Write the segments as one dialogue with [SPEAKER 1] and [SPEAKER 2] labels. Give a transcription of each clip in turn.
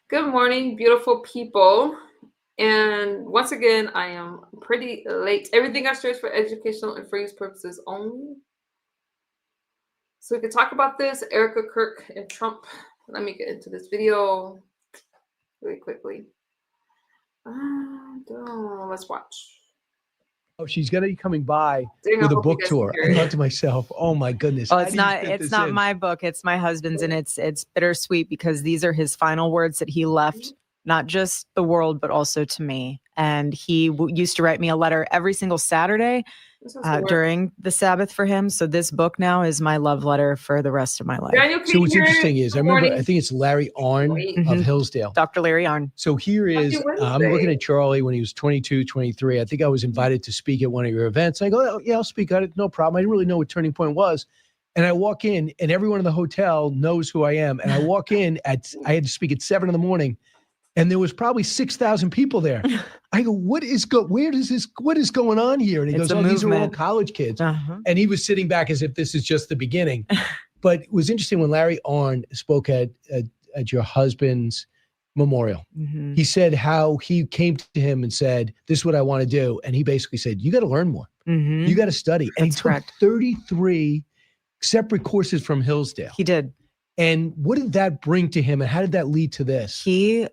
[SPEAKER 1] Good morning, beautiful people. And once again, I am pretty late. Everything I share is for educational and for use purposes only. So we can talk about this, Erika Kirk and Trump. Let me get into this video really quickly. Let's watch.
[SPEAKER 2] Oh, she's going to be coming by
[SPEAKER 1] Dang,
[SPEAKER 2] with a book tour. I thought to myself, "Oh my goodness!"
[SPEAKER 3] Well, it's not my book; it's my husband's, and it's bittersweet because these are his final words that he left, not just the world, but also to me. And he used to write me a letter every single Saturday during the Sabbath for him. So this book now is my love letter for the rest of my life.
[SPEAKER 2] So what's interesting is, I think it's Larry Arnn of Hillsdale.
[SPEAKER 3] Dr. Larry Arnn.
[SPEAKER 2] So here is, I'm looking at Charlie when he was 22, 23. I think I was invited to speak at one of your events. I go, "Oh, yeah, I'll speak at it. No problem." I didn't really know what Turning Point was. And I walk in and everyone in the hotel knows who I am. And I walk in I had to speak at 7 a.m. and there was probably 6,000 people there. I go, what is going on here? And he goes, these are all college kids. And he was sitting back as if this is just the beginning. But it was interesting when Larry Arnn spoke at your husband's memorial. He said how he came to him and said, "This is what I want to do." And he basically said, "You got to learn more. You got to study." And he took 33 separate courses from Hillsdale.
[SPEAKER 3] He did.
[SPEAKER 2] And what did that bring to him? And how did that lead to this?
[SPEAKER 3] He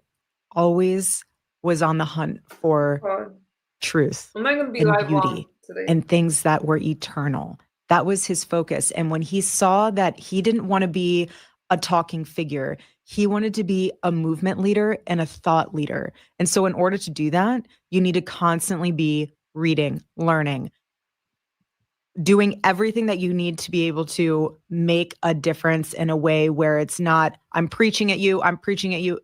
[SPEAKER 3] always was on the hunt for truth and beauty and things that were eternal. That was his focus. And when he saw that he didn't want to be a talking figure, he wanted to be a movement leader and a thought leader. And so in order to do that, you need to constantly be reading, learning, doing everything that you need to be able to make a difference in a way where it's not, I'm preaching at you.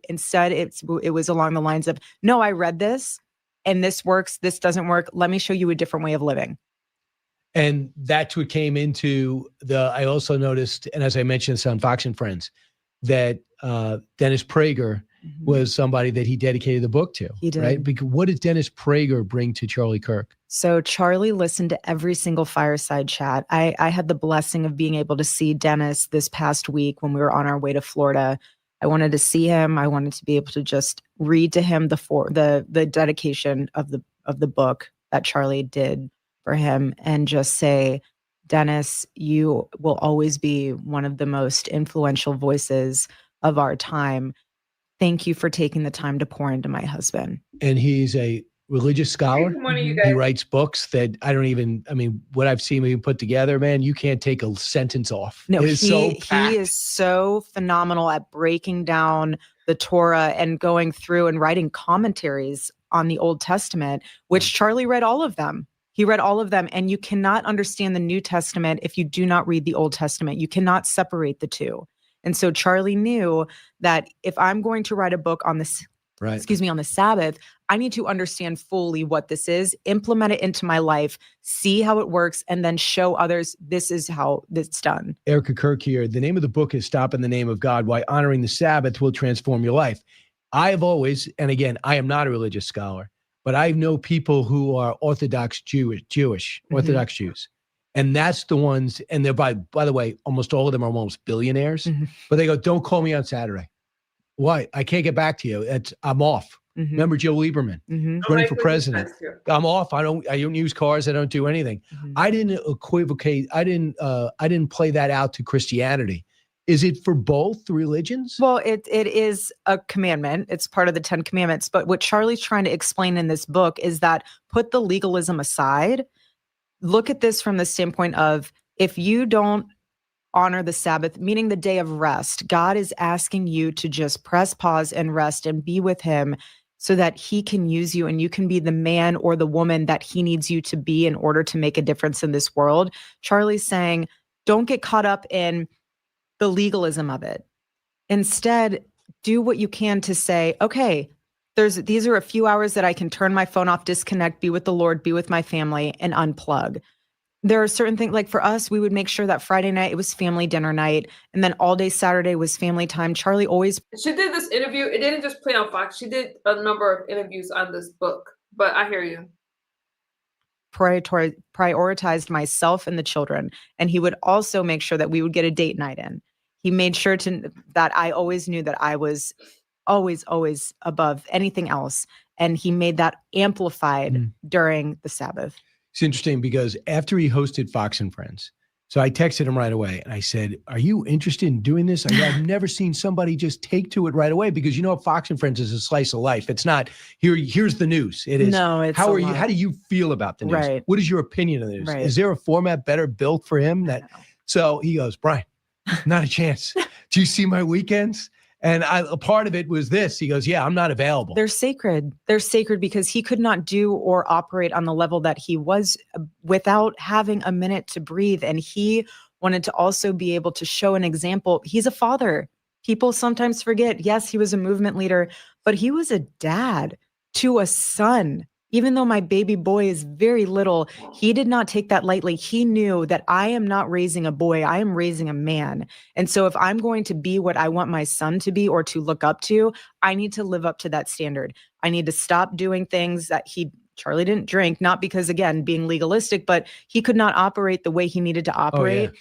[SPEAKER 3] Instead, it was along the lines of, no, I read this and this works. This doesn't work. Let me show you a different way of living.
[SPEAKER 2] And that's what came into I also noticed, and as I mentioned on Fox and Friends, that Dennis Prager was somebody that he dedicated the book to.
[SPEAKER 3] He did.
[SPEAKER 2] Right? Because what did Dennis Prager bring to Charlie Kirk?
[SPEAKER 3] So Charlie listened to every single fireside chat. I had the blessing of being able to see Dennis this past week when we were on our way to Florida. I wanted to see him. I wanted to be able to just read to him the dedication of the book that Charlie did for him and just say, "Dennis, you will always be one of the most influential voices of our time. Thank you for taking the time to pour into my husband."
[SPEAKER 2] And he's a religious scholar. He writes books that what I've seen him put together, man, you can't take a sentence off.
[SPEAKER 3] No, he is so phenomenal at breaking down the Torah and going through and writing commentaries on the Old Testament, which Charlie read all of them. He read all of them, and you cannot understand the New Testament if you do not read the Old Testament. You cannot separate the two. And so Charlie knew that if I'm going to write a book on this, on the Sabbath, I need to understand fully what this is, implement it into my life, see how it works, and then show others this is how it's done.
[SPEAKER 2] Erika Kirk here. The name of the book is Stop in the Name of God, Why Honoring the Sabbath Will Transform Your Life. I have always, and again, I am not a religious scholar, but I know people who are Orthodox Jewish, Orthodox Jews. And that's the ones, and they're by the way, almost all of them are almost billionaires, but they go, "Don't call me on Saturday." Why? I can't get back to you. I'm off. Remember Joe Lieberman running for president? I'm off. I don't use cars. I don't do anything. I didn't equivocate. I didn't play that out to Christianity. Is it for both religions?
[SPEAKER 3] Well, it is a commandment. It's part of the 10 Commandments. But what Charlie's trying to explain in this book is that put the legalism aside. Look at this from the standpoint of, if you don't honor the Sabbath, meaning the day of rest, God is asking you to just press pause and rest and be with him so that he can use you and you can be the man or the woman that he needs you to be in order to make a difference in this world. Charlie's saying, don't get caught up in the legalism of it. Instead, do what you can to say, okay, these are a few hours that I can turn my phone off, disconnect, be with the Lord, be with my family, and unplug. There are certain things, like for us, we would make sure that Friday night, it was family dinner night, and then all day Saturday was family time. Charlie always...
[SPEAKER 1] She did this interview. It didn't just play on Fox. She did a number of interviews on this book, but I hear you.
[SPEAKER 3] Prioritized myself and the children, and he would also make sure that we would get a date night in. He made sure that I always knew that I was always, always above anything else. And he made that amplified during the Sabbath.
[SPEAKER 2] It's interesting because after he hosted Fox and Friends, so I texted him right away and I said, are you interested in doing this? I've never seen somebody just take to it right away, because Fox and Friends is a slice of life. It's not here's the news. It is.
[SPEAKER 3] No, it's
[SPEAKER 2] how do you feel about the news?
[SPEAKER 3] Right.
[SPEAKER 2] What is your opinion of the news?
[SPEAKER 3] Right.
[SPEAKER 2] Is there a format better built for him? So he goes, Brian, not a chance. Do you see my weekends? And a part of it was this. He goes, yeah, I'm not available.
[SPEAKER 3] They're sacred. They're sacred because he could not do or operate on the level that he was without having a minute to breathe. And he wanted to also be able to show an example. He's a father. People sometimes forget, yes, he was a movement leader, but he was a dad to a son. Even though my baby boy is very little, he did not take that lightly. He knew that I am not raising a boy, I am raising a man. And so if I'm going to be what I want my son to be or to look up to, I need to live up to that standard. I need to stop doing things that Charlie didn't drink, not because, again, being legalistic, but he could not operate the way he needed to operate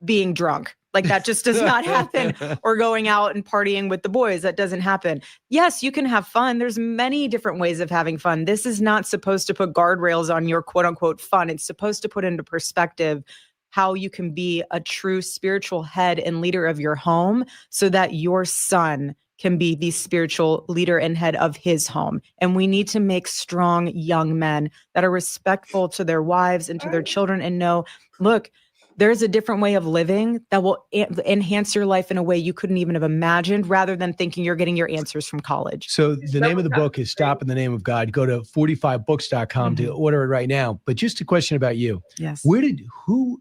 [SPEAKER 3] being drunk. Like that just does not happen. Or going out and partying with the boys. That doesn't happen. Yes, you can have fun. There's many different ways of having fun. This is not supposed to put guardrails on your quote unquote fun. It's supposed to put into perspective how you can be a true spiritual head and leader of your home so that your son can be the spiritual leader and head of his home. And we need to make strong young men that are respectful to their wives and to their children and know, look, there's a different way of living that will enhance your life in a way you couldn't even have imagined, rather than thinking you're getting your answers from college.
[SPEAKER 2] So the name of the book is Stop in the Name of God. Go to 45books.com to order it right now. But just a question about you.
[SPEAKER 3] Yes.
[SPEAKER 2] Who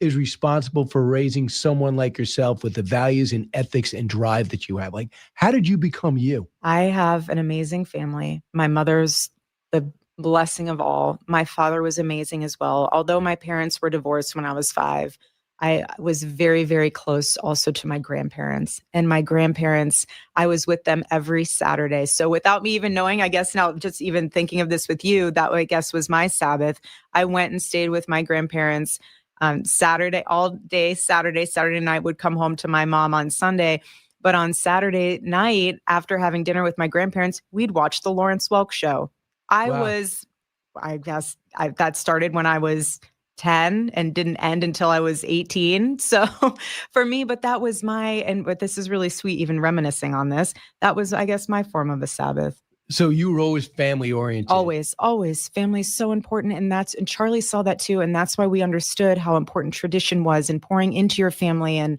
[SPEAKER 2] is responsible for raising someone like yourself with the values and ethics and drive that you have? Like, how did you become you?
[SPEAKER 3] I have an amazing family. My mother's the blessing of all. My father was amazing as well. Although my parents were divorced when I was 5, I was very, very close also to my grandparents. And my grandparents, I was with them every Saturday. So without me even knowing, I guess now just even thinking of this with you, that I guess was my Sabbath. I went and stayed with my grandparents Saturday, all day, Saturday night, would come home to my mom on Sunday. But on Saturday night, after having dinner with my grandparents, we'd watch the Lawrence Welk show. That started when I was 10 and didn't end until I was 18. So for me, but that was but this is really sweet, even reminiscing on this. That was, I guess, my form of a Sabbath.
[SPEAKER 2] So you were always family oriented.
[SPEAKER 3] Always. Family is so important. And Charlie saw that too. And that's why we understood how important tradition was and pouring into your family and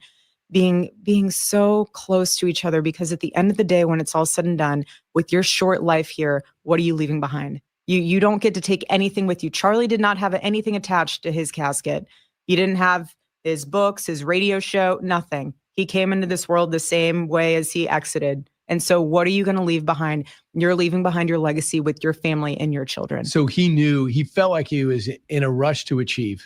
[SPEAKER 3] being so close to each other, because at the end of the day, when it's all said and done, with your short life here, what are you leaving behind? You don't get to take anything with you. Charlie did not have anything attached to his casket. He didn't have his books, his radio show, nothing. He came into this world the same way as he exited. And so what are you going to leave behind? You're leaving behind your legacy with your family and your children.
[SPEAKER 2] So he felt like he was in a rush to achieve.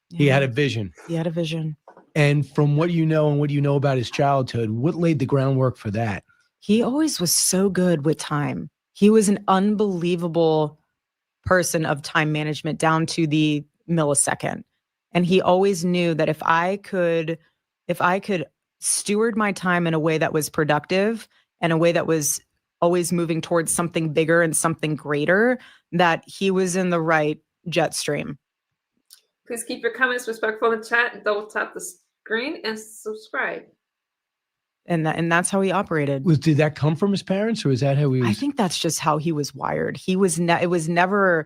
[SPEAKER 2] Yeah. He had a vision. And from what you know and what you know about his childhood, what laid the groundwork for that?
[SPEAKER 3] He always was so good with time. He was an unbelievable person of time management down to the millisecond. And he always knew that if I could steward my time in a way that was productive and a way that was always moving towards something bigger and something greater, that he was in the right jet stream.
[SPEAKER 1] Please keep your comments respectful in the chat and double tap the screen and subscribe.
[SPEAKER 3] And that's how he operated.
[SPEAKER 2] Did that come from his parents, or is that how he was?
[SPEAKER 3] I think that's just how he was wired. It was never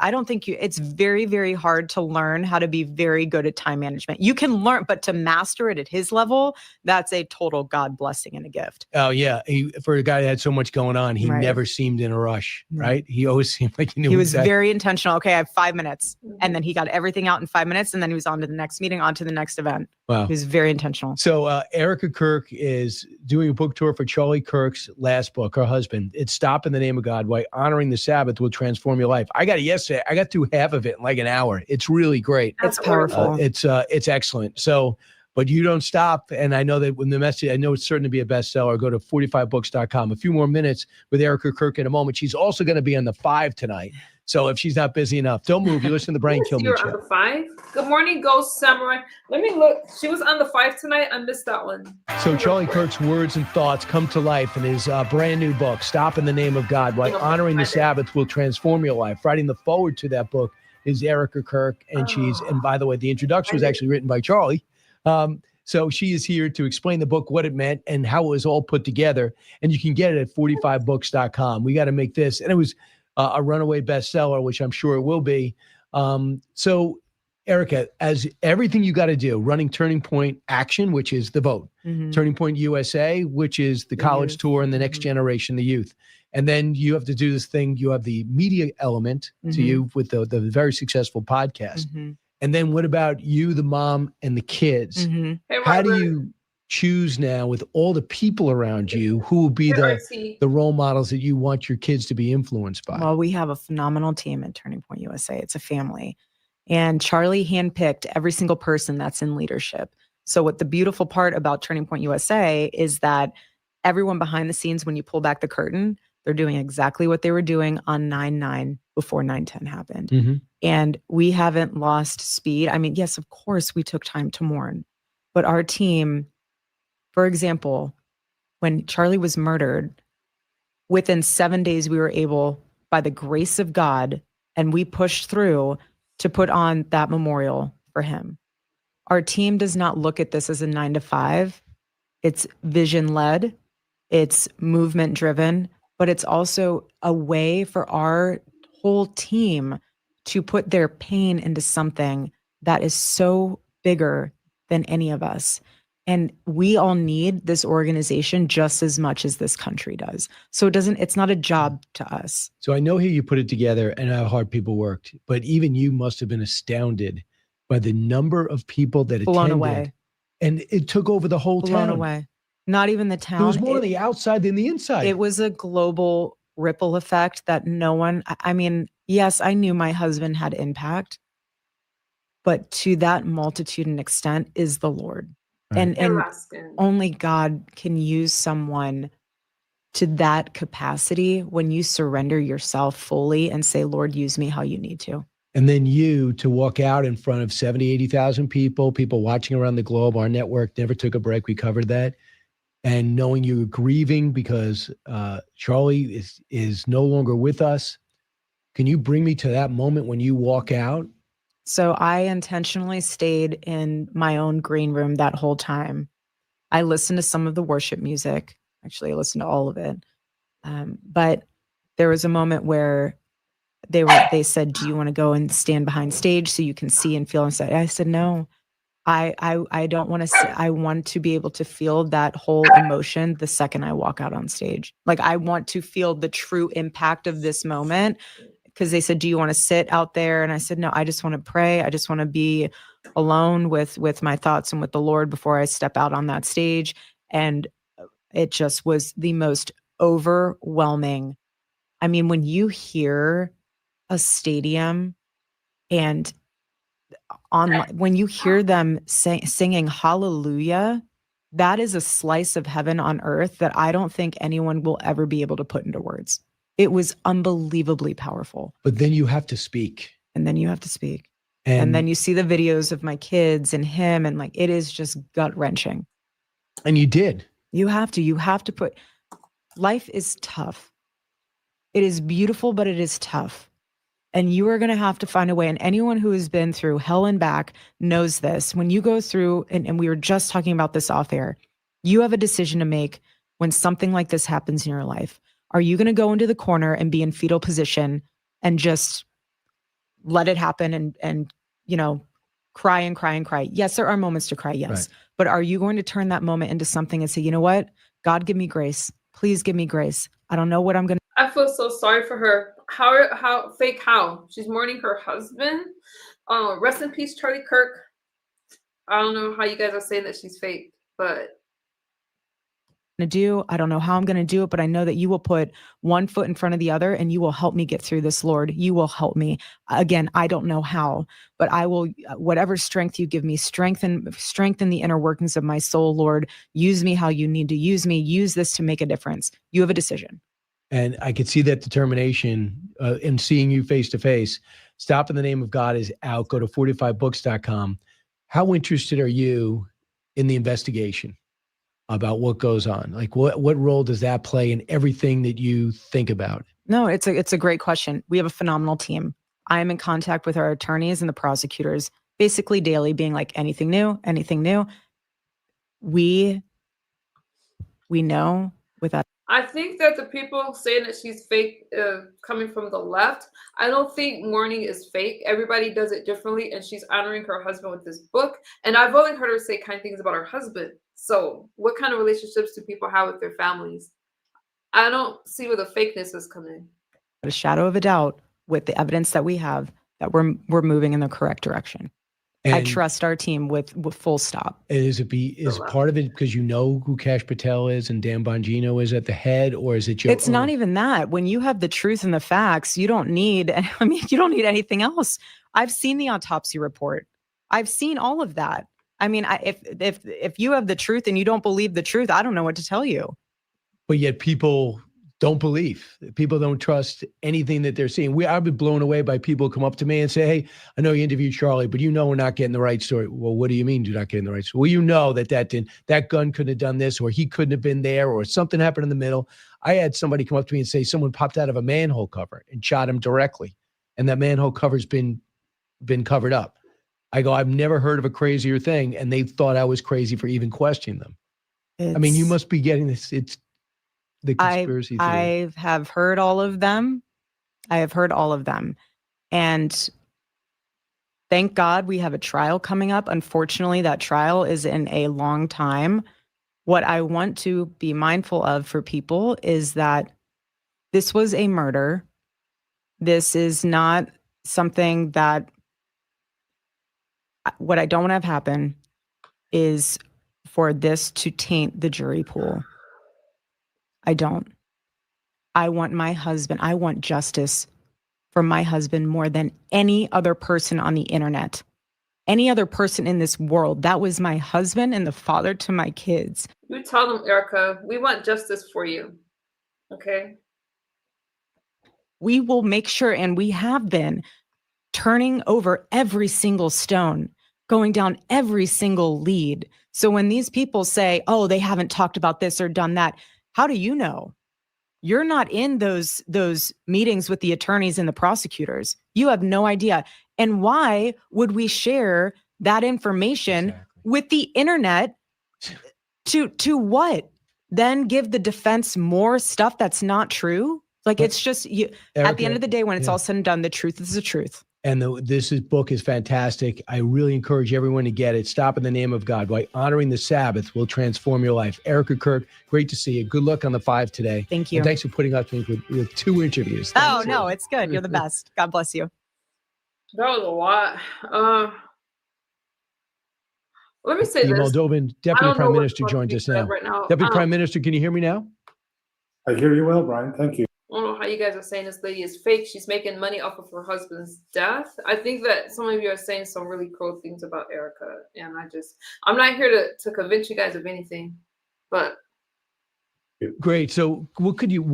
[SPEAKER 3] I don't think it's very, very hard to learn how to be very good at time management. You can learn, but to master it at his level, that's a total God blessing and a gift.
[SPEAKER 2] Oh yeah. For a guy that had so much going on, he never seemed in a rush, right? He always seemed like he knew.
[SPEAKER 3] He was very intentional. Okay, I have 5 minutes. And then he got everything out in 5 minutes, and then he was on to the next meeting, on to the next event.
[SPEAKER 2] Wow.
[SPEAKER 3] He was very intentional.
[SPEAKER 2] So Erika Kirk is doing a book tour for Charlie Kirk's last book, her husband. It's Stop in the Name of God, Why Honoring the Sabbath Will Transform Your Life. I got it yesterday. I got through half of it in like an hour. It's really great.
[SPEAKER 3] It's powerful.
[SPEAKER 2] It's excellent. So, but you don't stop. And I know that when the message, I know it's certain to be a bestseller. Go to 45books.com. A few more minutes with Erika Kirk in a moment. She's also going to be on the 5 tonight. So if she's not busy enough, don't move. You listen to the Brain Kill Me
[SPEAKER 1] You're
[SPEAKER 2] show.
[SPEAKER 1] on the 5. Good morning, Ghost Samurai. Let me look. She was on the 5 tonight. I missed that one.
[SPEAKER 2] So Charlie Kirk's words and thoughts come to life in his brand new book, Stop in the Name of God, Why Honoring the Sabbath Will Transform Your Life. Writing the forward to that book is Erika Kirk, and and by the way, the introduction was actually written by Charlie. So she is here to explain the book, what it meant, and how it was all put together. And you can get it at 45books.com. We got to make this. And it was a runaway bestseller, which I'm sure it will be. So, Erika, as everything you got to do, running Turning Point Action, which is the vote, Turning Point USA, which is the college tour and the next generation, the youth. And then you have to do this thing. You have the media element to you with the very successful podcast. And then what about you, the mom, and the kids?
[SPEAKER 1] Hey,
[SPEAKER 2] how do you choose now with all the people around you who will be the role models that you want your kids to be influenced by?
[SPEAKER 3] Well, we have a phenomenal team at Turning Point USA. It's a family. And Charlie handpicked every single person that's in leadership. So what the beautiful part about Turning Point USA is that everyone behind the scenes, when you pull back the curtain, they're doing exactly what they were doing on 9/9 before 9/10 happened. And we haven't lost speed. I mean, yes, of course, we took time to mourn. But our team, for example, when Charlie was murdered, within 7 days, we were able, by the grace of God, and we pushed through to put on that memorial for him. Our team does not look at this as a 9 to 5. It's vision-led. It's movement-driven. But it's also a way for our whole team to put their pain into something that is so bigger than any of us. And we all need this organization just as much as this country does. So it's not a job to us.
[SPEAKER 2] So I know here you put it together and how hard people worked, but even you must have been astounded by the number of people that
[SPEAKER 3] Blown
[SPEAKER 2] attended.
[SPEAKER 3] Away.
[SPEAKER 2] And it took over the whole
[SPEAKER 3] Blown
[SPEAKER 2] town.
[SPEAKER 3] away. Not even the town.
[SPEAKER 2] There was more on the outside than the inside.
[SPEAKER 3] It was a global ripple effect that no one, I mean, yes, I knew my husband had impact, but to that multitude and extent is the Lord. Right. And only God can use someone to that capacity when you surrender yourself fully and say, Lord, use me how you need to.
[SPEAKER 2] And then you to walk out in front of 70, 80,000 people watching around the globe. Our network never took a break. We covered that. And knowing you were grieving because Charlie is no longer with us. Can you bring me to that moment when you walk out?
[SPEAKER 3] So I intentionally stayed in my own green room that whole time. I listened to some of the worship music. Actually, I listened to all of it. But there was a moment where they said, do you want to go and stand behind stage so you can see and feel inside? I said, no, I don't want to see. I want to be able to feel that whole emotion the second I walk out on stage. Like I want to feel the true impact of this moment. Because they said, do you want to sit out there? And I said, no, I just want to pray. I just want to be alone with my thoughts and with the Lord before I step out on that stage. And it just was the most overwhelming. I mean, when you hear a stadium and when you hear them singing hallelujah, that is a slice of heaven on earth that I don't think anyone will ever be able to put into words. It was unbelievably powerful.
[SPEAKER 2] But then you have to speak.
[SPEAKER 3] And then you have to speak. And then you see the videos of my kids and him, and like, it is just gut-wrenching.
[SPEAKER 2] And you did.
[SPEAKER 3] You have to put, life is tough. It is beautiful, but it is tough. And you are going to have to find a way. And anyone who has been through hell and back knows this. When you go through, and we were just talking about this off air, you have a decision to make when something like this happens in your life. Are you going to go into the corner and be in fetal position and just let it happen and you know, cry and cry and cry? Yes, there are moments to cry, yes. Right. But are you going to turn that moment into something and say, you know what? God, give me grace. Please give me grace. I don't know what I'm going to.
[SPEAKER 1] I feel so sorry for her. How fake how? She's mourning her husband. Rest in peace, Charlie Kirk. I don't know how you guys are saying that she's fake, but
[SPEAKER 3] I don't know how I'm going to do it, but I know that you will put one foot in front of the other and you will help me get through this, Lord. You will help me. Again, I don't know how, but I will, whatever strength you give me, strengthen the inner workings of my soul, Lord. Use me how you need to use me. Use this to make a difference. You have a decision.
[SPEAKER 2] And I could see that determination in seeing you face to face. Stop in the Name of God is out. Go to 45books.com. How interested are you in the investigation about what goes on? Like what role does that play in everything that you think about?
[SPEAKER 3] No, it's a great question. We have a phenomenal team. I am in contact with our attorneys and the prosecutors basically daily, being like, anything new, anything new. We know without.
[SPEAKER 1] I think that the people saying that she's fake, coming from the left, I don't think mourning is fake. Everybody does it differently, and she's honoring her husband with this book. And I've only heard her say kind things about her husband. So what kind of relationships do people have with their families? I don't see where the fakeness is coming.
[SPEAKER 3] A shadow of a doubt with the evidence that we have that we're moving in the correct direction. And I trust our team with full stop.
[SPEAKER 2] Is part of it because you know who Kash Patel is and Dan Bongino is at the head, or is it your
[SPEAKER 3] It's not even that. When you have the truth and the facts, you don't need anything else. I've seen the autopsy report. I've seen all of that. I mean, if you have the truth and you don't believe the truth, I don't know what to tell you.
[SPEAKER 2] But yet people don't believe. People don't trust anything that they're seeing. I've been blown away by people who come up to me and say, hey, I know you interviewed Charlie, but we're not getting the right story. Well, what do you mean you're not getting the right story? Well, you know that gun couldn't have done this, or he couldn't have been there, or something happened in the middle. I had somebody come up to me and say someone popped out of a manhole cover and shot him directly. And that manhole cover's been covered up. I go, I've never heard of a crazier thing. And they thought I was crazy for even questioning them. I mean, you must be getting this. It's the conspiracy theory.
[SPEAKER 3] I have heard all of them. And thank God we have a trial coming up. Unfortunately, that trial is in a long time. What I want to be mindful of for people is that this was a murder. This is not something that, what I don't want to have happen is for this to taint the jury pool. I don't. I want my husband, I want justice for my husband more than any other person on the internet, any other person in this world. That was my husband and the father to my kids.
[SPEAKER 1] You tell them, Erika, we want justice for you. Okay?
[SPEAKER 3] We will make sure, and we have been turning over every single stone, going down every single lead. So when these people say, oh, they haven't talked about this or done that, how do you know? You're not in those meetings with the attorneys and the prosecutors. You have no idea. And why would we share that information with the internet to what? Then give the defense more stuff that's not true? Like, it's just, Erika, at the end of the day, when it's all said and done, the truth is the truth.
[SPEAKER 2] And this book is fantastic. I really encourage everyone to get it. Stop in the Name of God. By honoring the Sabbath will transform your life. Erika Kirk, great to see you. Good luck on the 5 today.
[SPEAKER 3] Thank you.
[SPEAKER 2] And thanks for putting up with 2 interviews.
[SPEAKER 3] Thanks. No, it's good. You're the best. God bless you.
[SPEAKER 1] That was a lot. Let me say
[SPEAKER 2] the
[SPEAKER 1] this.
[SPEAKER 2] Moldovan Deputy Prime Minister joins us now.
[SPEAKER 1] Right now.
[SPEAKER 2] Deputy Prime Minister, can you hear me now?
[SPEAKER 4] I hear you well, Brian. Thank you.
[SPEAKER 1] I don't know how you guys are saying this lady is fake. She's making money off of her husband's death. I think that some of you are saying some really cruel things about Erika. And I'm not here to convince you guys of anything, but.
[SPEAKER 2] Great. So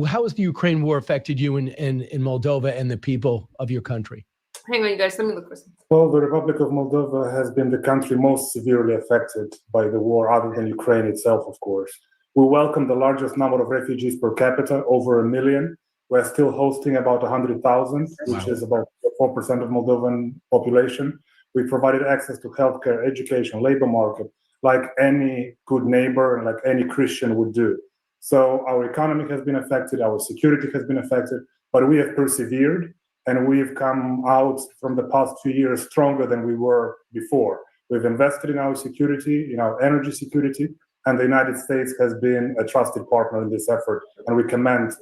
[SPEAKER 2] how has the Ukraine war affected you in Moldova and the people of your country?
[SPEAKER 1] Hang on, you guys. Let me look for something.
[SPEAKER 4] Well, the Republic of Moldova has been the country most severely affected by the war, other than Ukraine itself, of course. We welcome the largest number of refugees per capita, over 1 million. We're still hosting about 100,000, which is about 4% of Moldovan population. We provided access to healthcare, education, labor market, like any good neighbor and like any Christian would do. So our economy has been affected, our security has been affected, but we have persevered and we've come out from the past 2 years stronger than we were before. We've invested in our security, in our energy security, and the United States has been a trusted partner in this effort, and we commend.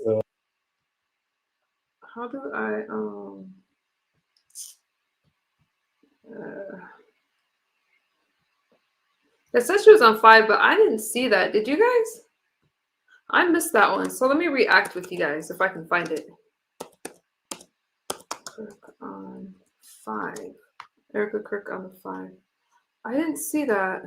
[SPEAKER 1] How do I it says she was on 5, but I didn't see that. Did you guys? I missed that one. So let me react with you guys if I can find it. Kirk on 5. Erika Kirk on the 5. I didn't see that.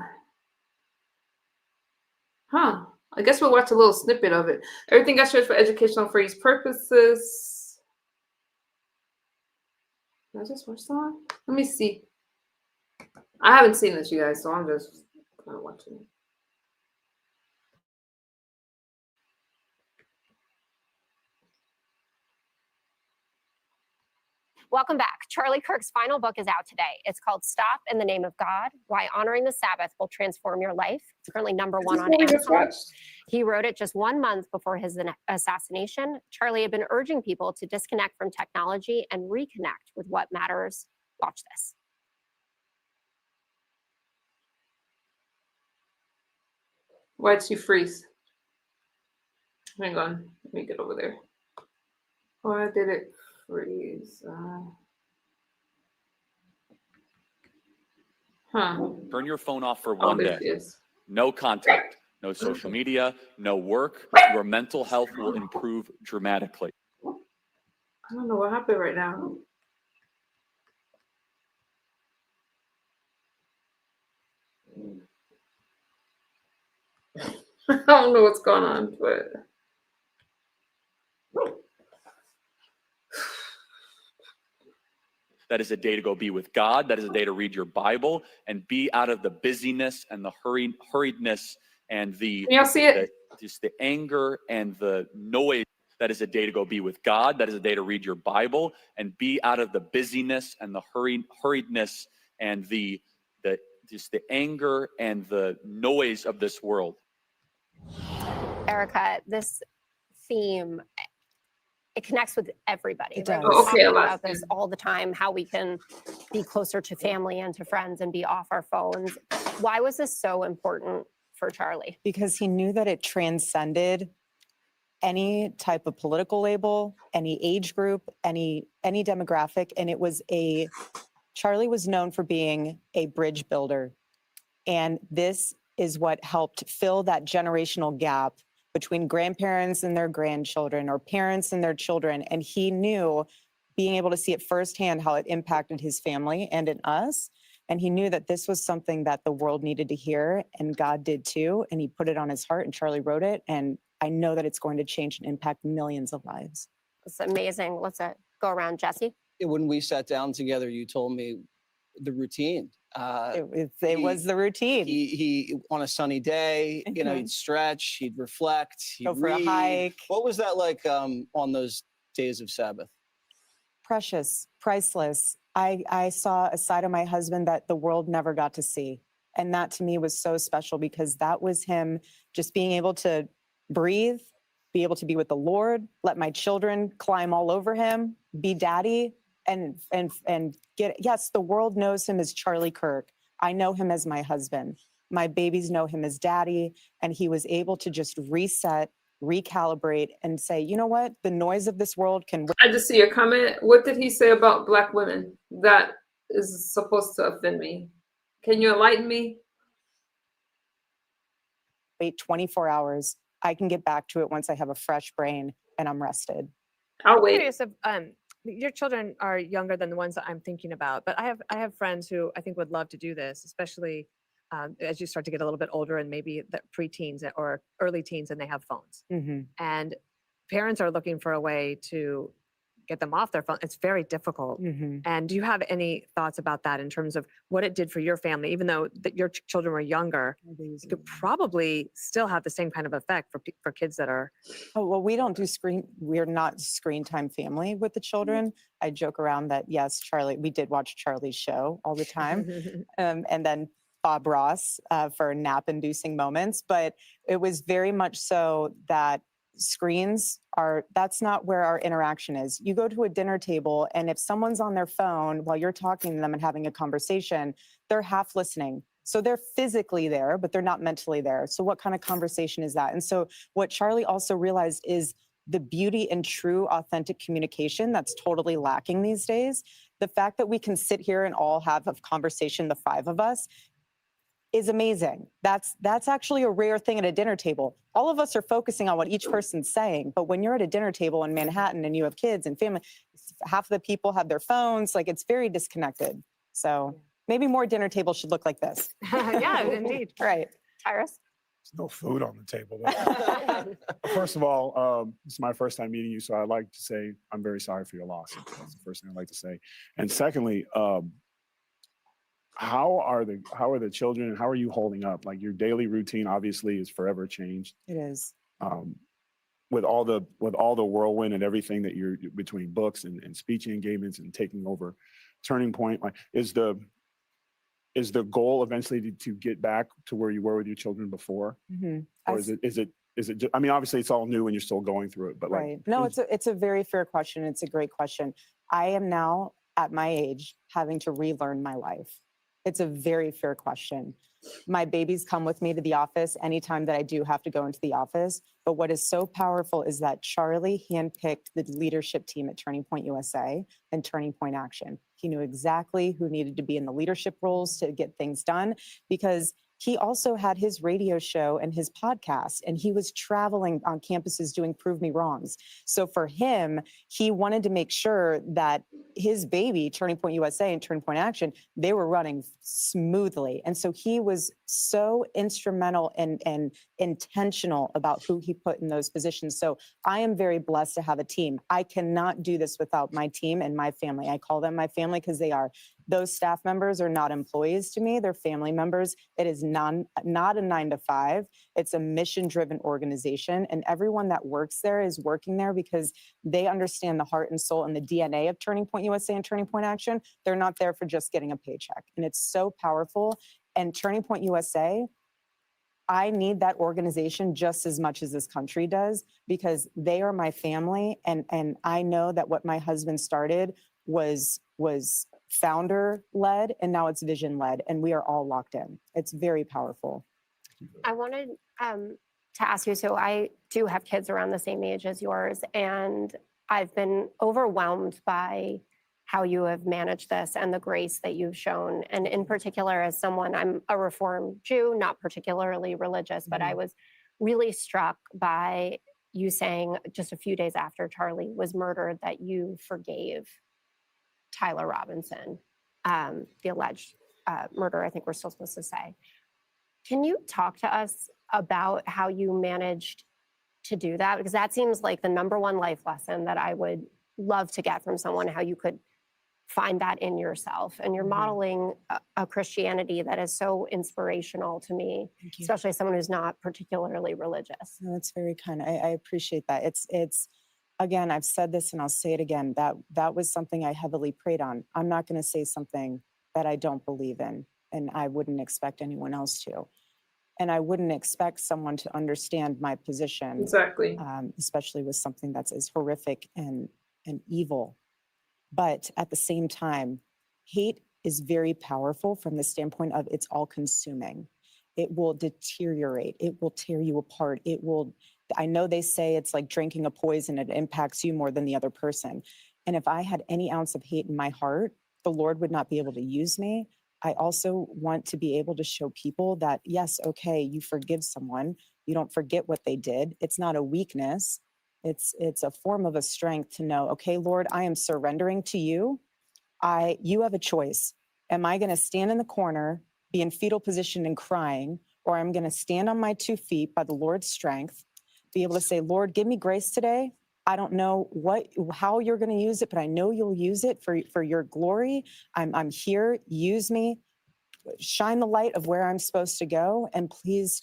[SPEAKER 1] Huh. I guess we'll watch a little snippet of it. Everything got searched for educational for use purposes. Did I just watch that? Let me see. I haven't seen this, you guys, so I'm just kind of watching it.
[SPEAKER 5] Welcome back. Charlie Kirk's final book is out today. It's called Stop in the Name of God, Why Honoring the Sabbath Will Transform Your Life. It's currently #1 on Amazon. He wrote it just 1 month before his assassination. Charlie had been urging people to disconnect from technology and reconnect with what matters. Watch this.
[SPEAKER 1] Why'd she freeze? Hang on. Let me get over there. Why did it freeze?
[SPEAKER 6] Turn your phone off for one day. No contact, no social media, no work. Your mental health will improve dramatically.
[SPEAKER 1] I don't know what happened right now. I don't know what's going on, but
[SPEAKER 6] that is a day to go be with God. That is a day to read your Bible and be out of the busyness and the hurriedness and the
[SPEAKER 1] can y'all see it?
[SPEAKER 6] Just the anger and the noise. That is a day to go be with God. That is a day to read your Bible and be out of the busyness and the hurriedness and the just the anger and the noise of this world.
[SPEAKER 5] Erika, this theme, it connects with everybody.
[SPEAKER 3] It
[SPEAKER 5] Right?
[SPEAKER 3] does.
[SPEAKER 5] We're talking
[SPEAKER 1] Okay,
[SPEAKER 5] about this all the time, how we can be closer to family and to friends and be off our phones. Why was this so important for Charlie?
[SPEAKER 3] Because he knew that it transcended any type of political label, any age group, any demographic. And Charlie was known for being a bridge builder. And this is what helped fill that generational gap between grandparents and their grandchildren or parents and their children. And he knew, being able to see it firsthand, how it impacted his family and in us. And he knew that this was something that the world needed to hear, and God did too. And he put it on his heart, and Charlie wrote it. And I know that it's going to change and impact millions of lives.
[SPEAKER 5] It's amazing. Let's go around. Jesse?
[SPEAKER 7] When we sat down together, you told me the routine.
[SPEAKER 3] It was the routine.
[SPEAKER 7] He on a sunny day, he'd stretch, he'd reflect, he'd
[SPEAKER 3] Go for
[SPEAKER 7] read.
[SPEAKER 3] a hike.
[SPEAKER 7] What was that like on those days of Sabbath?
[SPEAKER 3] Precious, priceless. I saw a side of my husband that the world never got to see. And that to me was so special, because that was him just being able to breathe, be able to be with the Lord, let my children climb all over him, be daddy, and get, yes, the world knows him as Charlie Kirk. I know him as my husband. My babies know him as daddy. And he was able to just reset, recalibrate, and say, you know what? The noise of this world can...
[SPEAKER 1] I just see a comment. What did he say about Black women that is supposed to offend me? Can you enlighten me?
[SPEAKER 3] Wait 24 hours. I can get back to it once I have a fresh brain and I'm rested.
[SPEAKER 1] I'll wait.
[SPEAKER 8] Curious if your children are younger than the ones that I'm thinking about, but I have friends who I think would love to do this, especially as you start to get a little bit older and maybe the preteens or early teens, and they have phones.
[SPEAKER 3] Mm-hmm.
[SPEAKER 8] And parents are looking for a way to get them off their phone. It's very difficult.
[SPEAKER 3] Mm-hmm.
[SPEAKER 8] And do you have any thoughts about that in terms of what it did for your family? Even though your children were younger, it could probably still have the same kind of effect for kids that are...
[SPEAKER 3] Oh, well, we're not screen time family with the children. I joke around that, yes, we did watch Charlie's show all the time. And then Bob Ross for nap-inducing moments. But it was very much so that that's not where our interaction is. You go to a dinner table, and if someone's on their phone while you're talking to them and having a conversation, they're half listening. So they're physically there, but they're not mentally there. So what kind of conversation is that? And so what Charlie also realized is the beauty and true authentic communication that's totally lacking these days. The fact that we can sit here and all have a conversation, the 5 of us, is amazing. That's actually a rare thing at a dinner table. All of us are focusing on what each person's saying, but when you're at a dinner table in Manhattan and you have kids and family, half of the people have their phones, like it's very disconnected. So maybe more dinner tables should look like this.
[SPEAKER 8] Yeah, indeed.
[SPEAKER 3] Right.
[SPEAKER 5] Tyrus?
[SPEAKER 9] There's no food on the table. First of all, it's my first time meeting you, so I'd like to say I'm very sorry for your loss. That's the first thing I'd like to say. And secondly, how are the children? How are you holding up? Like your daily routine, obviously, is forever changed.
[SPEAKER 3] It is.
[SPEAKER 9] With all the whirlwind and everything that you're between books and speech engagements and taking over Turning Point, like is the goal eventually to get back to where you were with your children before?
[SPEAKER 3] Mm-hmm.
[SPEAKER 9] Or is it just, I mean, obviously it's all new and you're still going through it, but like,
[SPEAKER 3] right. No, it's a very fair question. It's a great question. I am now at my age having to relearn my life. It's a very fair question. My babies come with me to the office anytime that I do have to go into the office. But what is so powerful is that Charlie handpicked the leadership team at Turning Point USA and Turning Point Action. He knew exactly who needed to be in the leadership roles to get things done, because he also had his radio show and his podcast, and he was traveling on campuses doing Prove Me Wrongs. So for him, he wanted to make sure that his baby, Turning Point USA and Turning Point Action, they were running smoothly. And so he was so instrumental and intentional about who he put in those positions. So I am very blessed to have a team. I cannot do this without my team and my family. I call them my family because they are. Those staff members are not employees to me. They're family members. It is not a 9-to-5. It's a mission-driven organization. And everyone that works there is working there because they understand the heart and soul and the DNA of Turning Point USA and Turning Point Action. They're not there for just getting a paycheck. And it's so powerful. And Turning Point USA, I need that organization just as much as this country does, because they are my family. And I know that what my husband started was founder-led, and now it's vision-led, and we are all locked in. It's very powerful.
[SPEAKER 5] I wanted to ask you, so I do have kids around the same age as yours, and I've been overwhelmed by how you have managed this and the grace that you've shown. And in particular, as someone, I'm a Reformed Jew, not particularly religious, but I was really struck by you saying just a few days after Charlie was murdered that you forgave Tyler Robinson, the alleged murderer, I think we're still supposed to say. Can you talk to us about how you managed to do that? Because that seems like the number one life lesson that I would love to get from someone, how you could find that in yourself. And you're modeling a Christianity that is so inspirational to me, especially as someone who's not particularly religious.
[SPEAKER 3] No, that's very kind. I appreciate that. It's again, I've said this and I'll say it again, that was something I heavily prayed on. I'm not going to say something that I don't believe in, and I wouldn't expect anyone else to. And I wouldn't expect someone to understand my position.
[SPEAKER 1] Exactly.
[SPEAKER 3] Especially with something that's as horrific and evil. But at the same time, hate is very powerful from the standpoint of it's all consuming. It will deteriorate. It will tear you apart. It will, I know they say it's like drinking a poison. It impacts you more than the other person. And if I had any ounce of hate in my heart, the Lord would not be able to use me. I also want to be able to show people that, yes, okay, you forgive someone. You don't forget what they did. It's not a weakness. It's a form of a strength to know, okay, Lord, I am surrendering to you. You have a choice. Am I going to stand in the corner, be in fetal position and crying, or I'm going to stand on my 2 feet by the Lord's strength, be able to say, Lord, give me grace today. I don't know how you're going to use it, but I know you'll use it for your glory. I'm here. Use me. Shine the light of where I'm supposed to go. And please,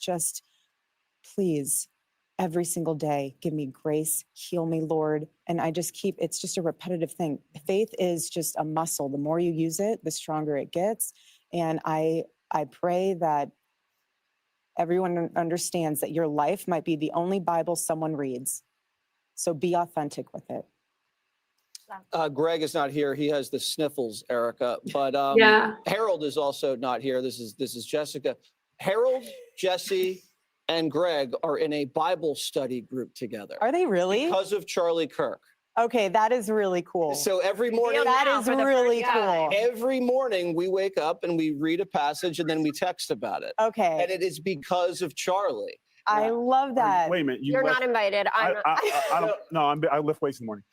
[SPEAKER 3] every single day, give me grace, heal me, Lord. And I just it's just a repetitive thing. Faith is just a muscle. The more you use it, the stronger it gets. And I pray that everyone understands that your life might be the only Bible someone reads. So be authentic with it.
[SPEAKER 7] Greg is not here. He has the sniffles, Erika. But Harold is also not here. This is Jessica. Harold, Jesse, and Greg are in a Bible study group together.
[SPEAKER 3] Are they really?
[SPEAKER 7] Because of Charlie Kirk.
[SPEAKER 3] Okay, that is really cool.
[SPEAKER 7] So every morning,
[SPEAKER 3] that is really cool.
[SPEAKER 7] Every morning we wake up and we read a passage and then we text about it.
[SPEAKER 3] Okay.
[SPEAKER 7] And it is because of Charlie.
[SPEAKER 3] I love that.
[SPEAKER 9] Wait a minute.
[SPEAKER 5] You're not invited.
[SPEAKER 9] I lift weights in the morning.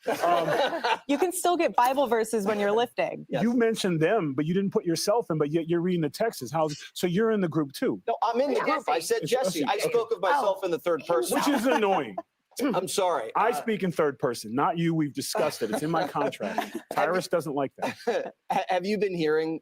[SPEAKER 3] You can still get Bible verses when you're lifting.
[SPEAKER 9] Yes. You mentioned them, but you didn't put yourself in, but yet you're reading the texts. So you're in the group too.
[SPEAKER 7] No, I'm in the group. I said Jesse. I spoke of myself in the third person.
[SPEAKER 9] Which is annoying.
[SPEAKER 7] I'm sorry.
[SPEAKER 9] I speak in third person, not you. We've discussed it. It's in my contract. Tyrus doesn't like that.
[SPEAKER 7] Have you been hearing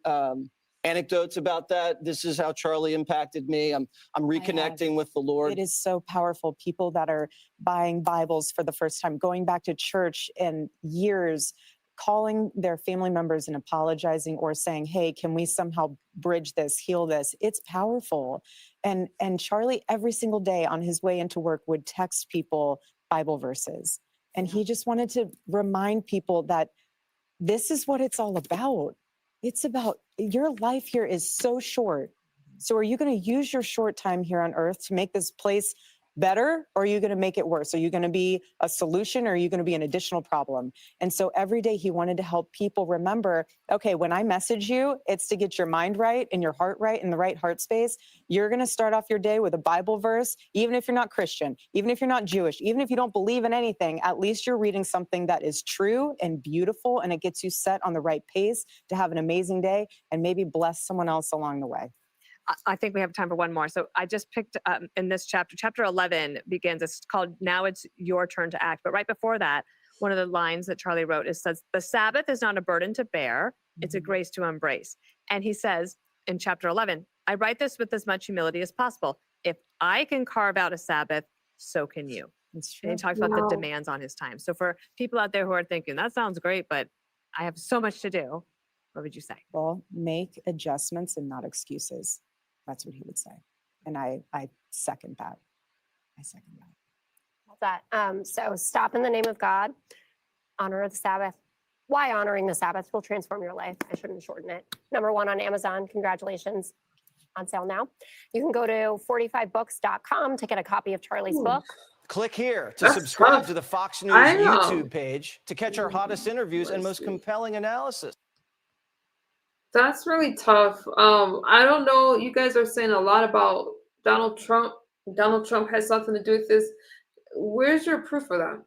[SPEAKER 7] anecdotes about that? This is how Charlie impacted me. I'm reconnecting with the Lord.
[SPEAKER 3] It is so powerful. People that are buying Bibles for the first time, going back to church in years, calling their family members and apologizing or saying, hey, can we somehow bridge this, heal this? It's powerful. And Charlie, every single day on his way into work, would text people Bible verses. And he just wanted to remind people that this is what it's all about. It's about your life here is so short. So are you going to use your short time here on earth to make this place better, or are you going to make it worse? Are you going to be a solution, or are you going to be an additional problem? And so every day he wanted to help people remember, okay, when I message you, it's to get your mind right and your heart right in the right heart space. You're going to start off your day with a Bible verse, even if you're not Christian, even if you're not Jewish, even if you don't believe in anything, at least you're reading something that is true and beautiful, and it gets you set on the right pace to have an amazing day and maybe bless someone else along the way.
[SPEAKER 8] I think we have time for one more. So I just picked in this chapter 11 begins, it's called Now It's Your Turn to Act. But right before that, one of the lines that Charlie wrote says, the Sabbath is not a burden to bear, it's a grace to embrace. And he says in chapter 11, I write this with as much humility as possible. If I can carve out a Sabbath, so can you. And he talks about the demands on his time. So for people out there who are thinking, that sounds great, but I have so much to do, what would you say?
[SPEAKER 3] Well, make adjustments and not excuses. That's what he would say. And I second that. I second that.
[SPEAKER 5] So stop in the name of God, honor the Sabbath. Why honoring the Sabbath will transform your life. I shouldn't shorten it. #1 on Amazon. Congratulations. On sale now. You can go to 45books.com to get a copy of Charlie's book.
[SPEAKER 7] Click here to subscribe to the Fox News YouTube page to catch our hottest interviews and most compelling analysis.
[SPEAKER 1] That's really tough. I don't know. You guys are saying a lot about Donald Trump. Donald Trump has something to do with this. Where's your proof of that?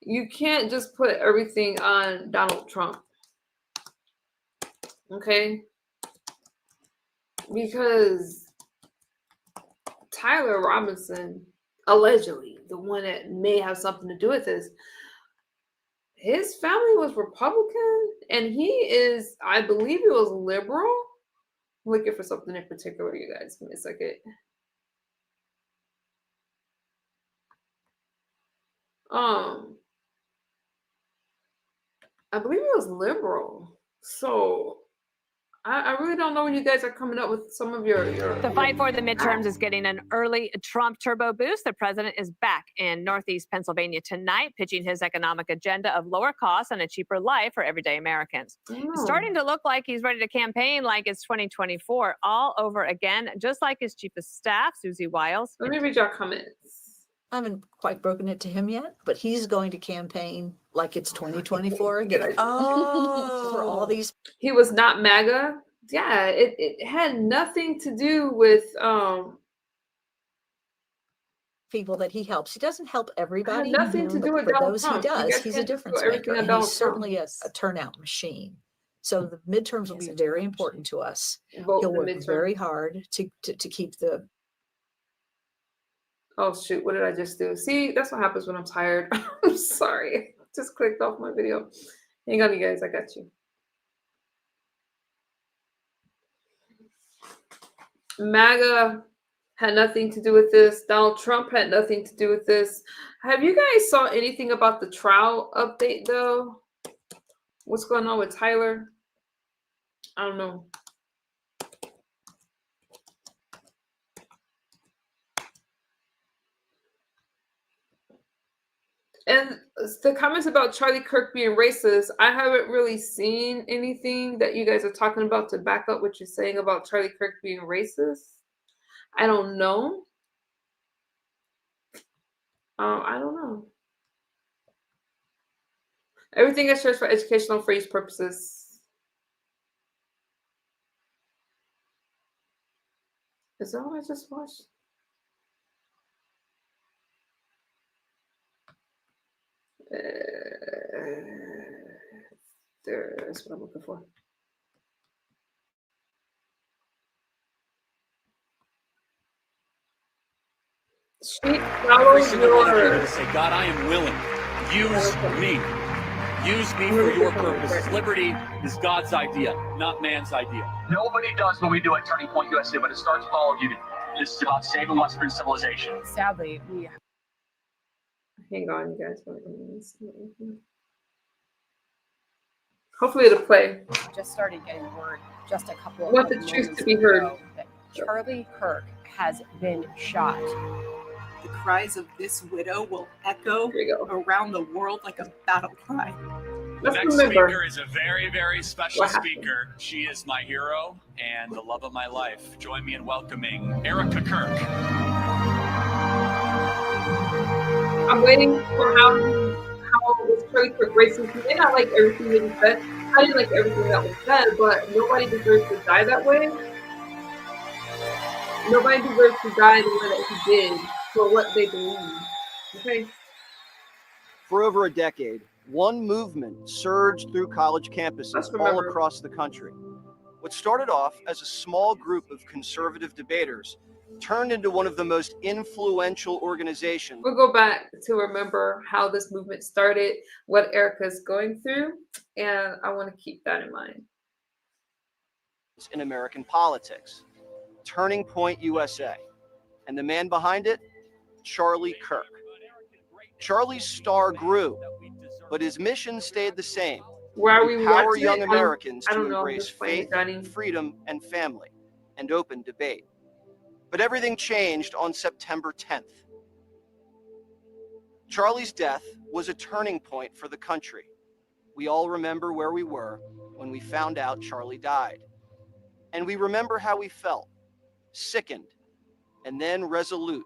[SPEAKER 1] You can't just put everything on Donald Trump. Okay? Because Tyler Robinson, allegedly, the one that may have something to do with this, his family was Republican, and he is, I believe he was liberal. I'm looking for something in particular, you guys. Give me a second. I believe he was liberal. So I really don't know when you guys are coming up with some of your
[SPEAKER 8] The fight for the midterms is getting an early Trump turbo boost. The president is back in Northeast Pennsylvania tonight, pitching his economic agenda of lower costs and a cheaper life for everyday Americans. It's starting to look like he's ready to campaign like it's 2024 all over again, just like his chief of staff, Susie Wiles.
[SPEAKER 1] Let me read your comments.
[SPEAKER 10] I haven't quite broken it to him yet, but he's going to campaign like it's 2024 again. Oh, for all these.
[SPEAKER 1] He was not MAGA. Yeah, it had nothing to do with
[SPEAKER 10] people that he helps. He doesn't help everybody.
[SPEAKER 1] Nothing to do with
[SPEAKER 10] those he does. He's a difference maker. And he's certainly a turnout machine. So the midterms will be very important to us. He'll work very hard to keep the.
[SPEAKER 1] Oh shoot, what did I just do? See, that's what happens when I'm tired. I'm sorry. Just clicked off my video. Hang on, you guys, I got you. MAGA had nothing to do with this. Donald Trump had nothing to do with this. Have you guys saw anything about the trial update though? What's going on with Tyler? I don't know. And the comments about Charlie Kirk being racist, I haven't really seen anything that you guys are talking about to back up what you're saying about Charlie Kirk being racist. I don't know. I don't know. Everything is shared for educational free use purposes. Is that what I just watched? That's what I'm looking for.
[SPEAKER 6] Every single one of you to say, God, I am willing. Use me. Use me for your purposes. Liberty is God's idea, not man's idea.
[SPEAKER 11] Nobody does what we do at Turning Point USA, but it starts with all of you. This is about saving Western civilization.
[SPEAKER 8] Sadly, we...
[SPEAKER 1] Hang on, you guys. Hopefully it'll play.
[SPEAKER 12] Just started getting word just a couple of
[SPEAKER 1] Want the truth to be heard.
[SPEAKER 12] That Charlie Kirk has been shot.
[SPEAKER 13] The cries of this widow will echo around the world like a battle cry.
[SPEAKER 6] The next speaker is a very, very special speaker. She is my hero and the love of my life. Join me in welcoming Erika Kirk.
[SPEAKER 1] I'm waiting for how this Charlie Kirk racing. He may not like everything that he said. I didn't like everything that was said, but nobody deserves to die that way. Nobody deserves to die the way that he did for what they believe. Okay.
[SPEAKER 7] For over a decade, one movement surged through college campuses all across the country. What started off as a small group of conservative debaters turned into one of the most influential organizations.
[SPEAKER 1] We'll go back to remember how this movement started, what Erika's going through, and I want to keep that in mind.
[SPEAKER 7] In American politics, Turning Point USA. And the man behind it, Charlie Kirk. Charlie's star grew, but his mission stayed the same. Empower young Americans to embrace faith, freedom, and family, and open debate. But everything changed on September 10th. Charlie's death was a turning point for the country. We all remember where we were when we found out Charlie died. And we remember how we felt, sickened, and then resolute.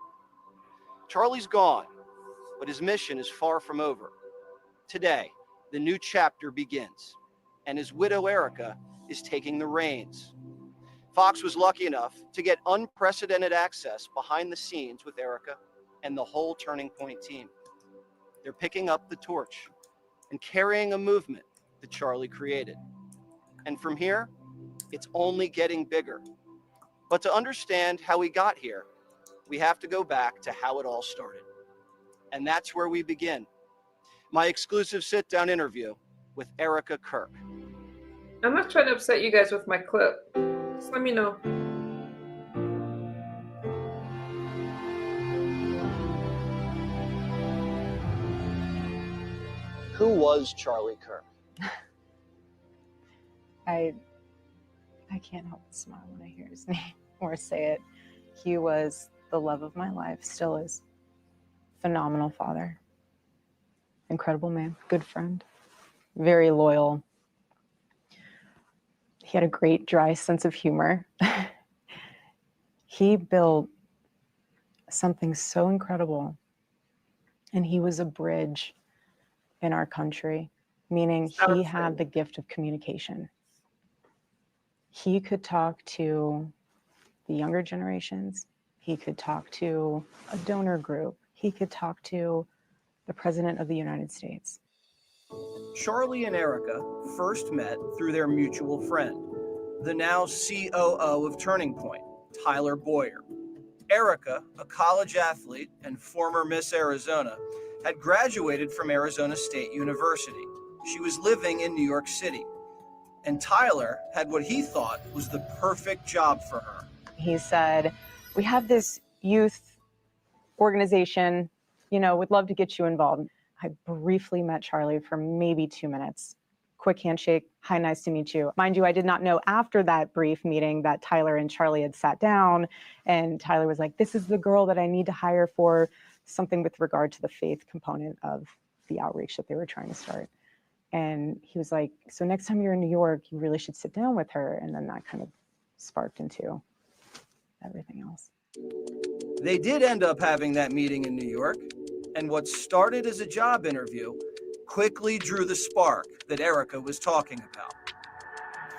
[SPEAKER 7] Charlie's gone, but his mission is far from over. Today, the new chapter begins, and his widow Erika is taking the reins. Fox was lucky enough to get unprecedented access behind the scenes with Erika and the whole Turning Point team. They're picking up the torch and carrying a movement that Charlie created. And from here, it's only getting bigger. But to understand how we got here, we have to go back to how it all started. And that's where we begin. My exclusive sit-down interview with Erika Kirk.
[SPEAKER 1] I'm not trying to upset you guys with my clip. Just let me know.
[SPEAKER 7] Who was Charlie Kirk?
[SPEAKER 3] I can't help but smile when I hear his name or say it. He was the love of my life, still is. Phenomenal father. Incredible man, good friend, very loyal. He had a great dry sense of humor. He built something so incredible, and he was a bridge in our country, meaning he had the gift of communication. He could talk to the younger generations. He could talk to a donor group. He could talk to the President of the United States.
[SPEAKER 7] Charlie and Erika first met through their mutual friend, the now COO of Turning Point, Tyler Boyer. Erika, a college athlete and former Miss Arizona, had graduated from Arizona State University. She was living in New York City. And Tyler had what he thought was the perfect job for her.
[SPEAKER 3] He said, we have this youth organization, we'd love to get you involved. I briefly met Charlie for maybe 2 minutes. Quick handshake. Hi, nice to meet you. Mind you, I did not know after that brief meeting that Tyler and Charlie had sat down, and Tyler was like, this is the girl that I need to hire for something with regard to the faith component of the outreach that they were trying to start. And he was like, so next time you're in New York, you really should sit down with her. And then that kind of sparked into everything else.
[SPEAKER 7] They did end up having that meeting in New York, and what started as a job interview quickly drew the spark that Erika was talking about.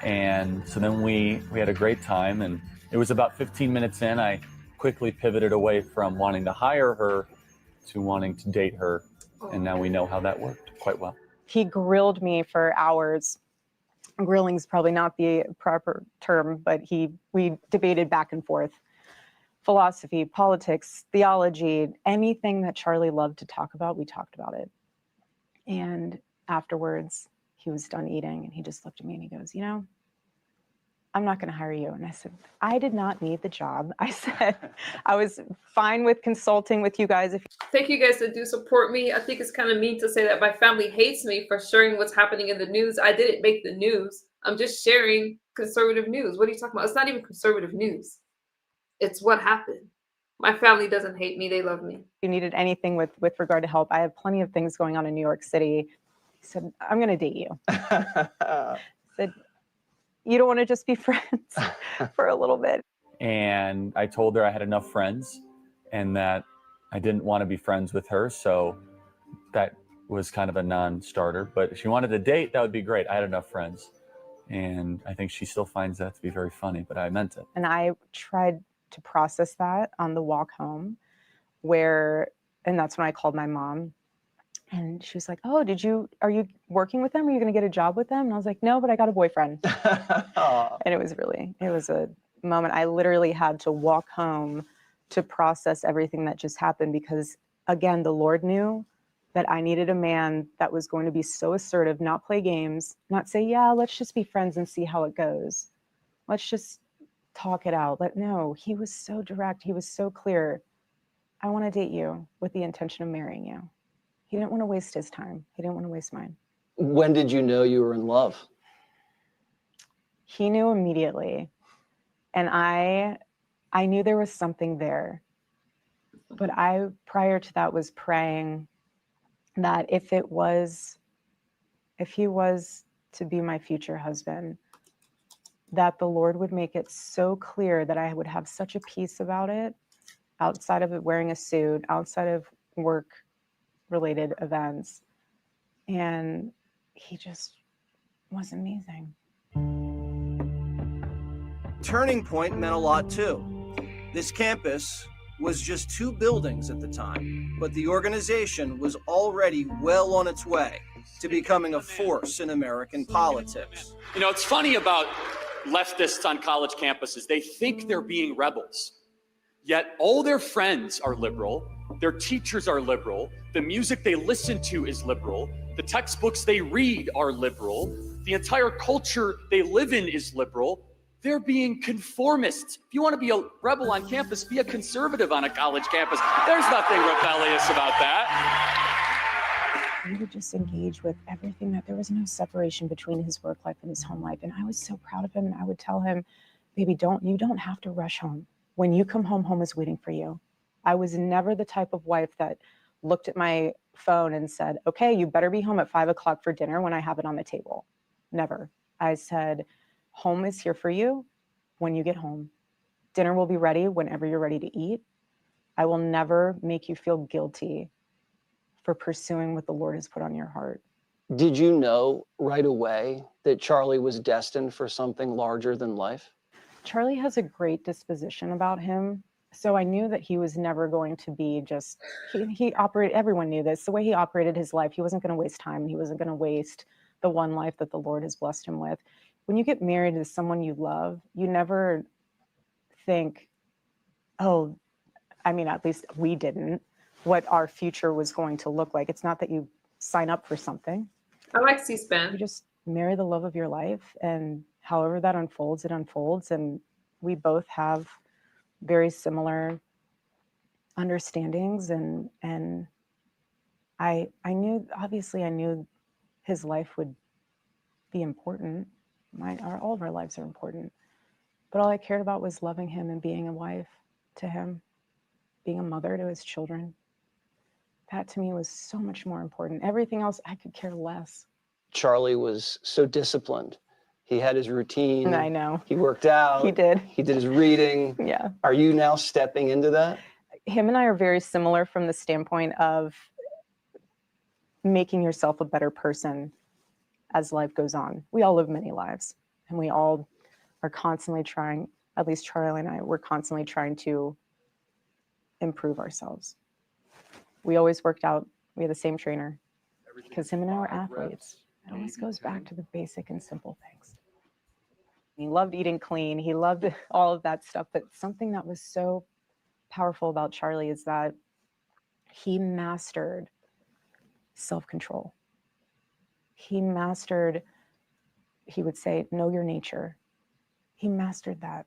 [SPEAKER 6] And so then we had a great time, and it was about 15 minutes in, I quickly pivoted away from wanting to hire her to wanting to date her, and now we know how that worked quite well.
[SPEAKER 3] He grilled me for hours grilling is probably not the proper term, but we debated back and forth. Philosophy, politics, theology, anything that Charlie loved to talk about, we talked about it. And afterwards, he was done eating and he just looked at me and he goes, you know, I'm not going to hire you. And I said, I did not need the job. I said, I was fine with consulting with you guys.
[SPEAKER 1] Thank you guys that do support me. I think it's kind of mean to say that my family hates me for sharing what's happening in the news. I didn't make the news. I'm just sharing conservative news. What are you talking about? It's not even conservative news. It's what happened. My family doesn't hate me. They love me.
[SPEAKER 3] If you needed anything with regard to help, I have plenty of things going on in New York City. He said, I'm going to date you. I said, you don't want to just be friends for a little bit.
[SPEAKER 6] And I told her I had enough friends and that I didn't want to be friends with her. So that was kind of a non-starter. But if she wanted to date, that would be great. I had enough friends. And I think she still finds that to be very funny, but I meant it.
[SPEAKER 3] And I tried to process that on the walk home and that's when I called my mom. And she was like, oh, are you working with them? Are you going to get a job with them? And I was like, no, but I got a boyfriend. And it was a moment. I literally had to walk home to process everything that just happened because, again, the Lord knew that I needed a man that was going to be so assertive, not play games, not say, yeah, let's just be friends and see how it goes. Let's just talk it out. No, he was so direct. He was so clear. I want to date you with the intention of marrying you. He didn't want to waste his time. He didn't want to waste mine.
[SPEAKER 7] When did you know you were in love?
[SPEAKER 3] He knew immediately. And I knew there was something there. But I, prior to that, was praying that if he was to be my future husband, that the Lord would make it so clear that I would have such a peace about it, outside of it wearing a suit, outside of work-related events. And he just was amazing.
[SPEAKER 14] Turning Point meant a lot too. This campus was just 2 buildings at the time, but the organization was already well on its way to becoming a force in American politics.
[SPEAKER 6] You know, it's funny about leftists on college campuses. They think they're being rebels, yet all their friends are liberal, their teachers are liberal, the music they listen to is liberal, the textbooks they read are liberal, the entire culture they live in is liberal. They're being conformists. If you want to be a rebel on campus, be a conservative on a college campus. There's nothing rebellious about that.
[SPEAKER 3] We would just engage with everything, that there was no separation between his work life and his home life. And I was so proud of him. And I would tell him, baby, you don't have to rush home. When you come home, home is waiting for you. I was never the type of wife that looked at my phone and said, okay, you better be home at 5 o'clock for dinner when I have it on the table. Never. I said, home is here for you when you get home. Dinner will be ready whenever you're ready to eat. I will never make you feel guilty for pursuing what the Lord has put on your heart.
[SPEAKER 7] Did you know right away that Charlie was destined for something larger than life?
[SPEAKER 3] Charlie has a great disposition about him. So I knew that he was never going to be just, he operated, everyone knew this, the way he operated his life, he wasn't going to waste time. He wasn't going to waste the one life that the Lord has blessed him with. When you get married to someone you love, you never think, oh, I mean, at least we didn't, what our future was going to look like. It's not that you sign up for something.
[SPEAKER 1] I like C-SPAN.
[SPEAKER 3] You just marry the love of your life, and however that unfolds, it unfolds. And we both have very similar understandings. And I knew, obviously I knew his life would be important. All of our lives are important, but all I cared about was loving him and being a wife to him, being a mother to his children. That to me was so much more important. Everything else I could care less.
[SPEAKER 7] Charlie was so disciplined. He had his routine.
[SPEAKER 3] I know.
[SPEAKER 7] He worked out.
[SPEAKER 3] He did.
[SPEAKER 7] He did his reading.
[SPEAKER 3] Yeah.
[SPEAKER 7] Are you now stepping into that?
[SPEAKER 3] Him and I are very similar from the standpoint of making yourself a better person as life goes on. We all live many lives, and we all are constantly trying, at least Charlie and I, we're constantly trying to improve ourselves. We always worked out. We had the same trainer because him and I were athletes. It always goes back to the basic and simple things. He loved eating clean. He loved all of that stuff. But something that was so powerful about Charlie is that he mastered self-control. He would say, know your nature. He mastered that.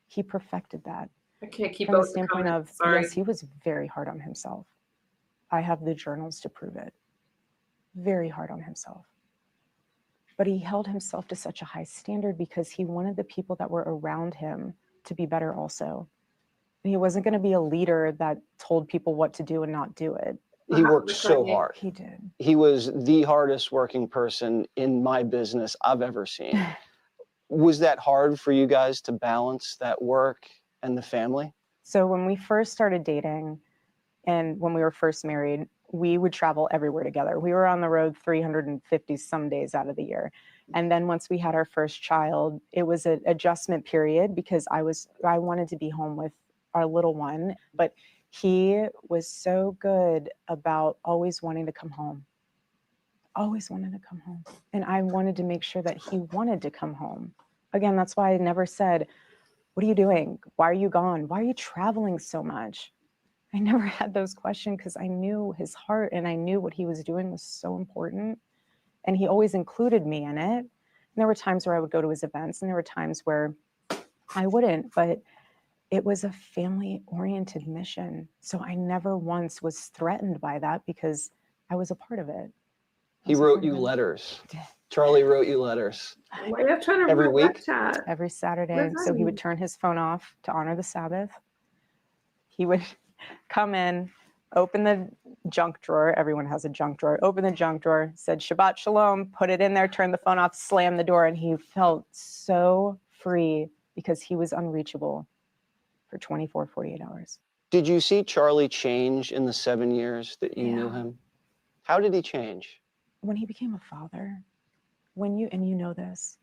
[SPEAKER 3] He perfected that.
[SPEAKER 1] I can't keep
[SPEAKER 3] from
[SPEAKER 1] up
[SPEAKER 3] the standpoint of, yes, he was very hard on himself. I have the journals to prove it. Very hard on himself. But he held himself to such a high standard because he wanted the people that were around him to be better also. He wasn't going to be a leader that told people what to do and not do it.
[SPEAKER 7] He worked so hard.
[SPEAKER 3] He did.
[SPEAKER 7] He was the hardest working person in my business I've ever seen. Was that hard for you guys to balance that work and the family?
[SPEAKER 3] So when we first started dating and when we were first married, we would travel everywhere together. We were on the road 350 some days out of the year. And then once we had our first child, it was an adjustment period because I wanted to be home with our little one, but he was so good about always wanting to come home. Always wanted to come home. And I wanted to make sure that he wanted to come home. Again, that's why I never said, what are you doing? Why are you gone? Why are you traveling so much? I never had those questions because I knew his heart and I knew what he was doing was so important. And he always included me in it. And there were times where I would go to his events and there were times where I wouldn't, but it was a family-oriented mission. So I never once was threatened by that because I was a part of it.
[SPEAKER 7] He wrote you letters. Charlie wrote you letters.
[SPEAKER 1] Why are you trying to
[SPEAKER 7] every week?
[SPEAKER 3] Every Saturday. So he would turn his phone off to honor the Sabbath. He would come in, open the junk drawer. Everyone has a junk drawer. Open the junk drawer, said Shabbat Shalom, put it in there, turn the phone off, slam the door. And he felt so free because he was unreachable for 24, 48 hours.
[SPEAKER 7] Did you see Charlie change in the 7 years that you knew him? How did he change?
[SPEAKER 3] When he became a father, and you know this,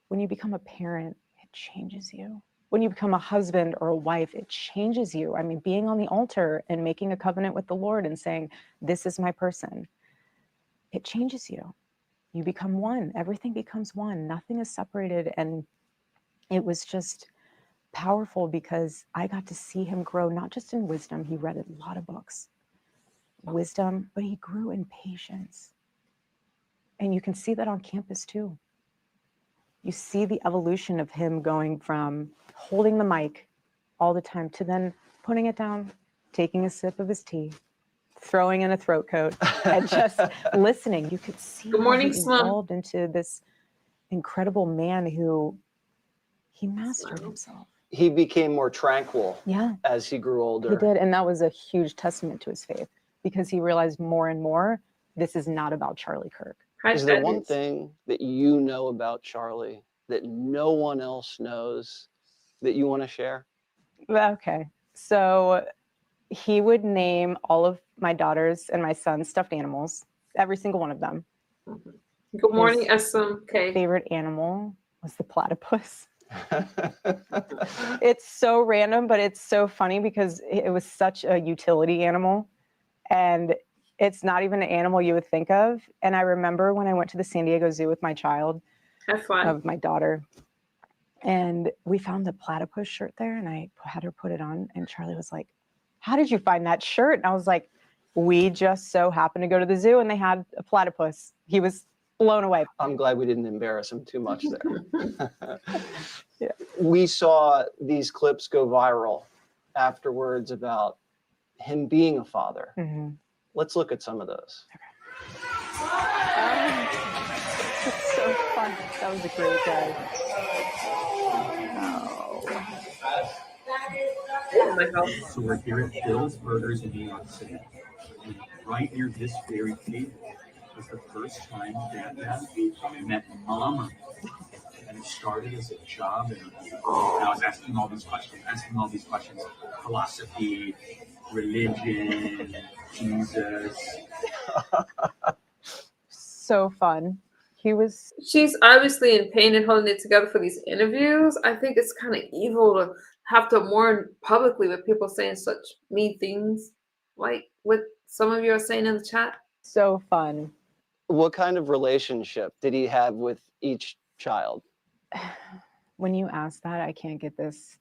[SPEAKER 3] when you become a parent, it changes you. When you become a husband or a wife, it changes you. I mean, being on the altar and making a covenant with the Lord and saying, this is my person, it changes you. You become one. Everything becomes one. Nothing is separated. And it was just powerful because I got to see him grow, not just in wisdom. He read a lot of books, wisdom, but he grew in patience. And you can see that on campus too. You see the evolution of him going from holding the mic all the time to then putting it down, taking a sip of his tea, throwing in a throat coat, and just listening. You could see how he evolved into this incredible man who he mastered himself.
[SPEAKER 7] He became more tranquil as he grew older.
[SPEAKER 3] He did, and that was a huge testament to his faith because he realized more and more, this is not about Charlie Kirk.
[SPEAKER 7] Is there one thing that you know about Charlie that no one else knows that you want to share?
[SPEAKER 3] Okay. So he would name all of my daughters and my son's stuffed animals, every single one of them.
[SPEAKER 1] Good morning, SMK.
[SPEAKER 3] Favorite animal was the platypus. It's so random, but it's so funny because it was such a utility animal. And it's not even an animal you would think of. And I remember when I went to the San Diego Zoo with my child, of my daughter, and we found a platypus shirt there and I had her put it on and Charlie was like, how did you find that shirt? And I was like, we just so happened to go to the zoo and they had a platypus. He was blown away.
[SPEAKER 7] I'm glad we didn't embarrass him too much there. We saw these clips go viral afterwards about him being a father. Let's look at some of those.
[SPEAKER 3] It's so fun. That was a great day.
[SPEAKER 11] So we're here at Bill's Burgers in New York City. And right near this very table was the first time Dad met Mama. And it started as a job interview. And I was asking all these questions. Philosophy, religion, Jesus.
[SPEAKER 3] So fun.
[SPEAKER 1] She's obviously in pain and holding it together for these interviews. I think it's kind of evil to have to mourn publicly with people saying such mean things, like what some of you are saying in the chat.
[SPEAKER 3] So fun.
[SPEAKER 7] What kind of relationship did he have with each child?
[SPEAKER 3] When you ask that, I can't get this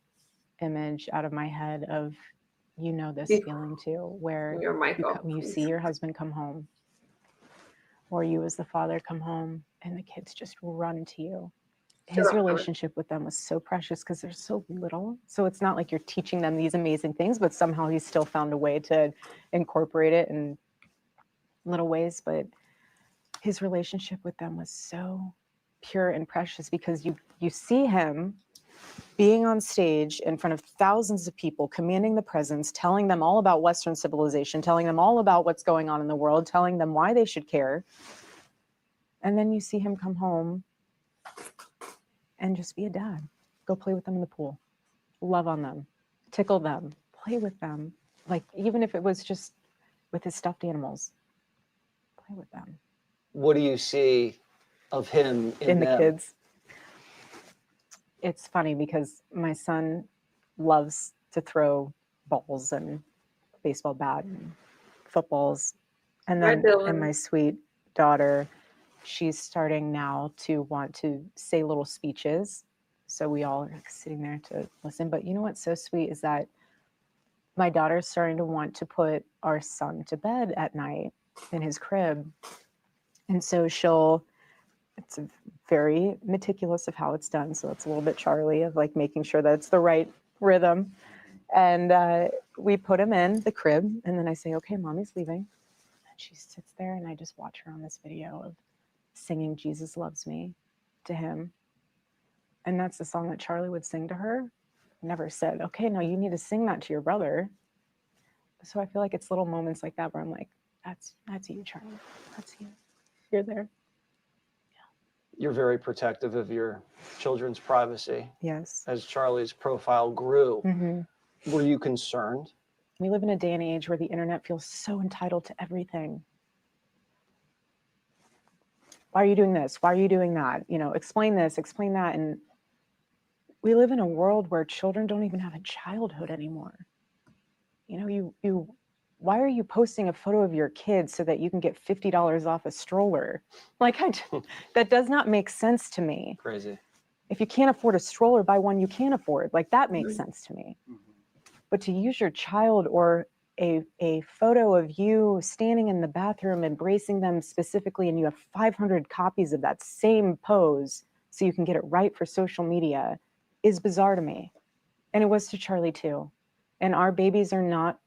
[SPEAKER 3] image out of my head of, this feeling too, where you see your husband come home, or you as the father come home, and the kids just run to you. His relationship with them was so precious because they're so little. So it's not like you're teaching them these amazing things, but somehow he still found a way to incorporate it in little ways. But his relationship with them was so pure and precious because you see him being on stage in front of thousands of people, commanding the presence, telling them all about Western civilization, telling them all about what's going on in the world, telling them why they should care. And then you see him come home and just be a dad. Go play with them in the pool. Love on them. Tickle them. Play with them. Like, even if it was just with his stuffed animals. Play with them.
[SPEAKER 7] What do you see of him in
[SPEAKER 3] the kids? It's funny because my son loves to throw balls and baseball bat and footballs. And then and my sweet daughter, she's starting now to want to say little speeches. So we all are sitting there to listen. But you know what's so sweet is that my daughter's starting to want to put our son to bed at night in his crib. And so it's very meticulous of how it's done. So it's a little bit Charlie of like making sure that it's the right rhythm. And we put him in the crib. And then I say, okay, mommy's leaving. And she sits there and I just watch her on this video of singing Jesus Loves Me to him. And that's the song that Charlie would sing to her. Never said, okay, now you need to sing that to your brother. So I feel like it's little moments like that where I'm like, that's you, Charlie. That's you. You're there.
[SPEAKER 7] You're very protective of your children's privacy.
[SPEAKER 3] Yes.
[SPEAKER 7] As Charlie's profile grew, were you concerned?
[SPEAKER 3] We live in a day and age where the internet feels so entitled to everything. Why are you doing this? Why are you doing that? Explain this, explain that. And we live in a world where children don't even have a childhood anymore. Why are you posting a photo of your kids so that you can get $50 off a stroller? Like, that does not make sense to me.
[SPEAKER 7] Crazy.
[SPEAKER 3] If you can't afford a stroller, buy one you can afford. Like, that makes sense to me. But to use your child or a photo of you standing in the bathroom, embracing them specifically, and you have 500 copies of that same pose so you can get it right for social media is bizarre to me. And it was to Charlie too. And our babies are not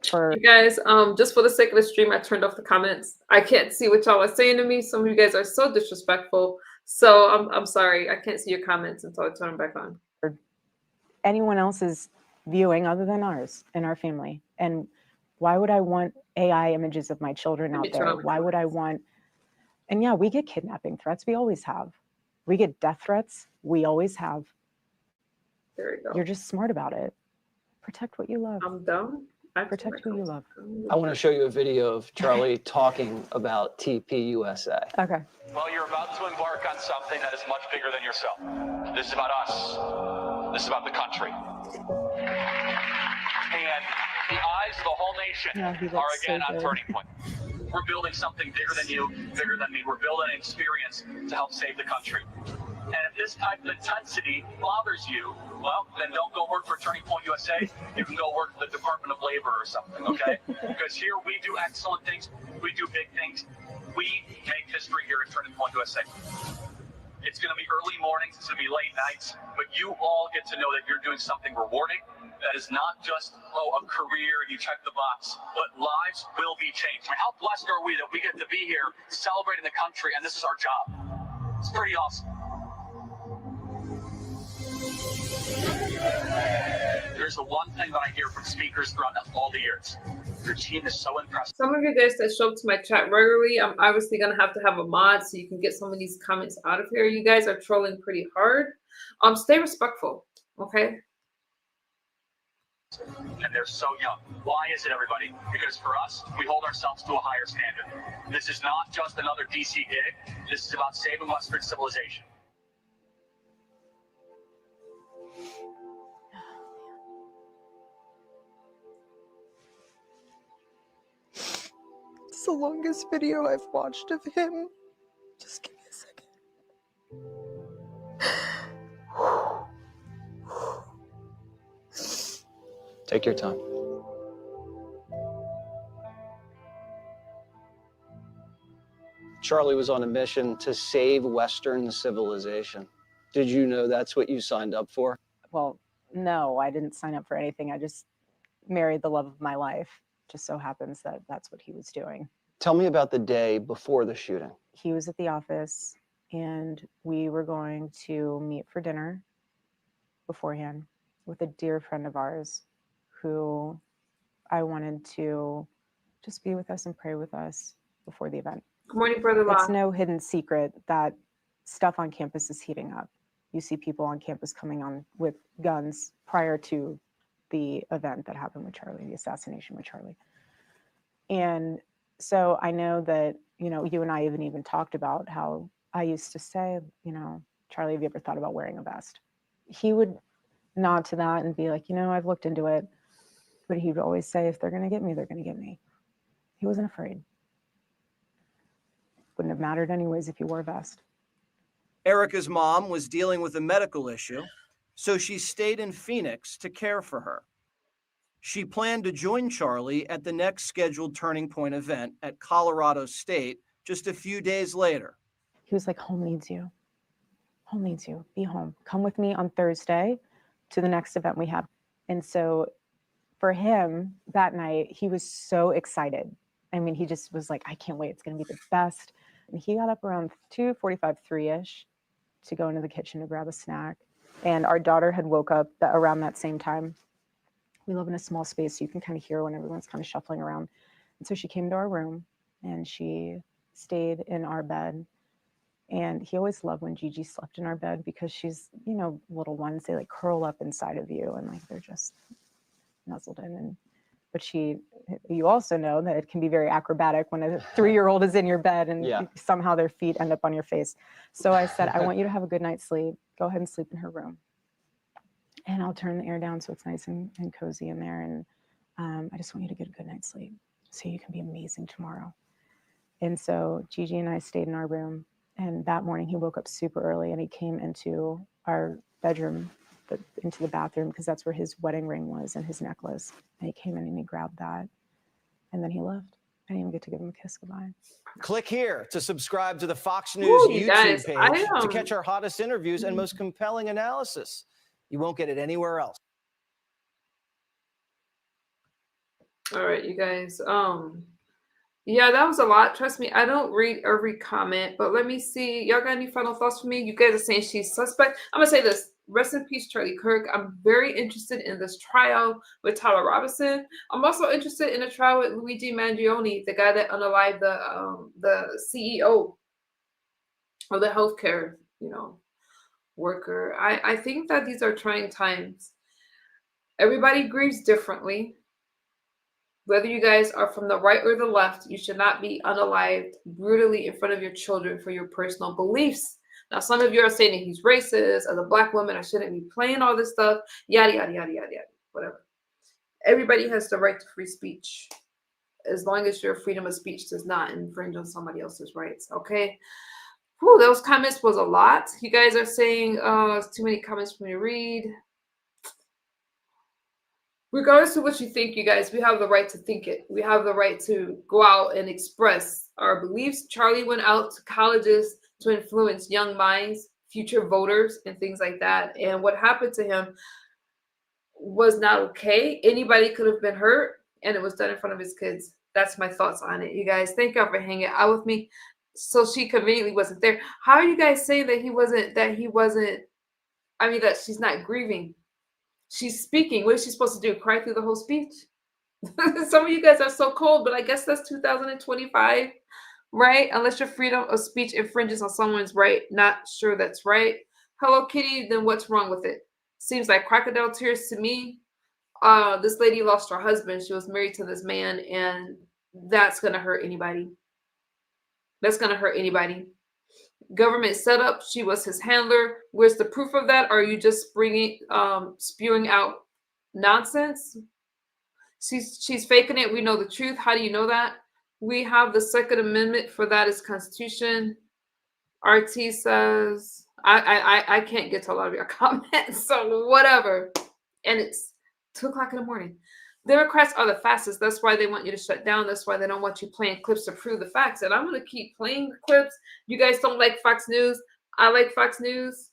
[SPEAKER 3] for...
[SPEAKER 1] You guys, just for the sake of the stream, I turned off the comments. I can't see what y'all are saying to me. Some of you guys are so disrespectful. So I'm sorry. I can't see your comments until I turn them back on.
[SPEAKER 3] Anyone else's viewing other than ours in our family. And why would I want AI images of my children out there? Why would I want... And yeah, we get kidnapping threats. We always have. We get death threats. We always have.
[SPEAKER 1] There we go.
[SPEAKER 3] You're just smart about it. Protect what you love.
[SPEAKER 1] I'm done.
[SPEAKER 3] Protect who you love.
[SPEAKER 7] I want to show you a video of Charlie talking about TPUSA.
[SPEAKER 3] Okay.
[SPEAKER 6] Well, you're about to embark on something that is much bigger than yourself. This is about us. This is about the country. And the eyes of the whole nation are again on Turning Point. We're building something bigger than you, bigger than me. We're building an experience to help save the country. And if this type of intensity bothers you, well, then don't go work for Turning Point USA. You can go work for the Department of Labor or something, okay? Because here we do excellent things. We do big things. We make history here at Turning Point USA. It's going to be early mornings. It's going to be late nights. But you all get to know that you're doing something rewarding. That is not just, a career and you check the box, but lives will be changed. I mean, how blessed are we that we get to be here celebrating the country and this is our job? It's pretty awesome. There's the one thing that I hear from speakers throughout all the years. Your team is so impressive.
[SPEAKER 1] Some of you guys that show up to my chat regularly, I'm obviously going to have a mod so you can get some of these comments out of here. You guys are trolling pretty hard. Stay respectful, okay?
[SPEAKER 6] And they're so young. Why is it, everybody? Because for us, we hold ourselves to a higher standard. This is not just another DC gig. This is about saving Western civilization.
[SPEAKER 3] is the longest video I've watched of him. Just give me a second.
[SPEAKER 7] Take your time. Charlie was on a mission to save Western civilization. Did you know that's what you signed up for?
[SPEAKER 3] Well, no, I didn't sign up for anything. I just married the love of my life. Just so happens that that's what he was doing.
[SPEAKER 7] Tell me about the day before the shooting.
[SPEAKER 3] He was at the office and we were going to meet for dinner beforehand with a dear friend of ours who I wanted to just be with us and pray with us before the event.
[SPEAKER 1] Good morning, Brother Law.
[SPEAKER 3] It's no hidden secret that stuff on campus is heating up. You see people on campus coming on with guns prior to the event that happened with Charlie, the assassination with Charlie. And so I know that, you know, you and I even talked about how I used to say, you know, Charlie, have you ever thought about wearing a vest? He would nod to that and be like, you know, I've looked into it. But he would always say, if they're going to get me, they're going to get me. He wasn't afraid. Wouldn't have mattered anyways if you wore a vest.
[SPEAKER 14] Erika's mom was dealing with a medical issue, so she stayed in Phoenix to care for her. She planned to join Charlie at the next scheduled Turning Point event at Colorado State just a few days later.
[SPEAKER 3] He was like, home needs you. Home needs you. Be home. Come with me on Thursday to the next event we have. And so for him that night, he was so excited. I mean, he just was like, I can't wait. It's going to be the best. And he got up around 2:45, 3-ish to go into the kitchen to grab a snack. And our daughter had woke up around that same time. We live in a small space, so you can kind of hear when everyone's kind of shuffling around. And so she came to our room and she stayed in our bed. And he always loved when Gigi slept in our bed because she's, you know, little ones, they like curl up inside of you and like they're just nuzzled in. But you also know that it can be very acrobatic when a 3-year-old is in your bed and somehow their feet end up on your face. So I said, I want you to have a good night's sleep. Go ahead and sleep in her room. And I'll turn the air down so it's nice and cozy in there. And I just want you to get a good night's sleep so you can be amazing tomorrow. And so Gigi and I stayed in our room. And that morning he woke up super early and he came into our bedroom, into the bathroom, because that's where his wedding ring was and his necklace. And he came in and he grabbed that. And then he left. I didn't even get to give him a kiss goodbye.
[SPEAKER 14] Click here to subscribe to the Fox News YouTube page to catch our hottest interviews and most compelling analysis. You won't get it anywhere else.
[SPEAKER 1] All right, you guys. Yeah, that was a lot. Trust me, I don't read every comment, but let me see. Y'all got any final thoughts for me? You guys are saying she's suspect. I'm gonna say this. Rest in peace, Charlie Kirk. I'm very interested in this trial with Tyler Robinson. I'm also interested in a trial with Luigi Mangione, the guy that unalived the CEO of the healthcare, worker. I think that these are trying times. Everybody grieves differently. Whether you guys are from the right or the left, you should not be unalived brutally in front of your children for your personal beliefs. Now, some of you are saying that he's racist. As a Black woman, I shouldn't be playing all this stuff. Yada, yada, yada, yada, yada. Whatever. Everybody has the right to free speech, as long as your freedom of speech does not infringe on somebody else's rights. Okay. Whew, those comments was a lot. You guys are saying it's too many comments for me to read. Regardless of what you think, you guys, we have the right to think it. We have the right to go out and express our beliefs. Charlie went out to colleges to influence young minds, future voters, and things like that. And what happened to him was not okay. Anybody could have been hurt, and it was done in front of his kids. That's my thoughts on it, you guys. Thank y'all for hanging out with me. So she conveniently wasn't there. How are you guys saying that that she's not grieving? She's speaking. What is she supposed to do? Cry through the whole speech? Some of you guys are so cold, but I guess that's 2025, right? Unless your freedom of speech infringes on someone's right. Not sure that's right. Hello, Kitty. Then what's wrong with it? Seems like crocodile tears to me. This lady lost her husband. She was married to this man, and that's going to hurt anybody. That's going to hurt anybody. Government setup. She was his handler. Where's the proof of that? Are you just spewing out nonsense? She's faking it. We know the truth. How do you know that? We have the Second Amendment. For that is Constitution. RT says, I can't get to a lot of your comments, so whatever. And it's 2:00 in the morning. Democrats are the fastest. That's why they want you to shut down. That's why they don't want you playing clips to prove the facts. And I'm going to keep playing the clips. You guys don't like Fox News. I like Fox News.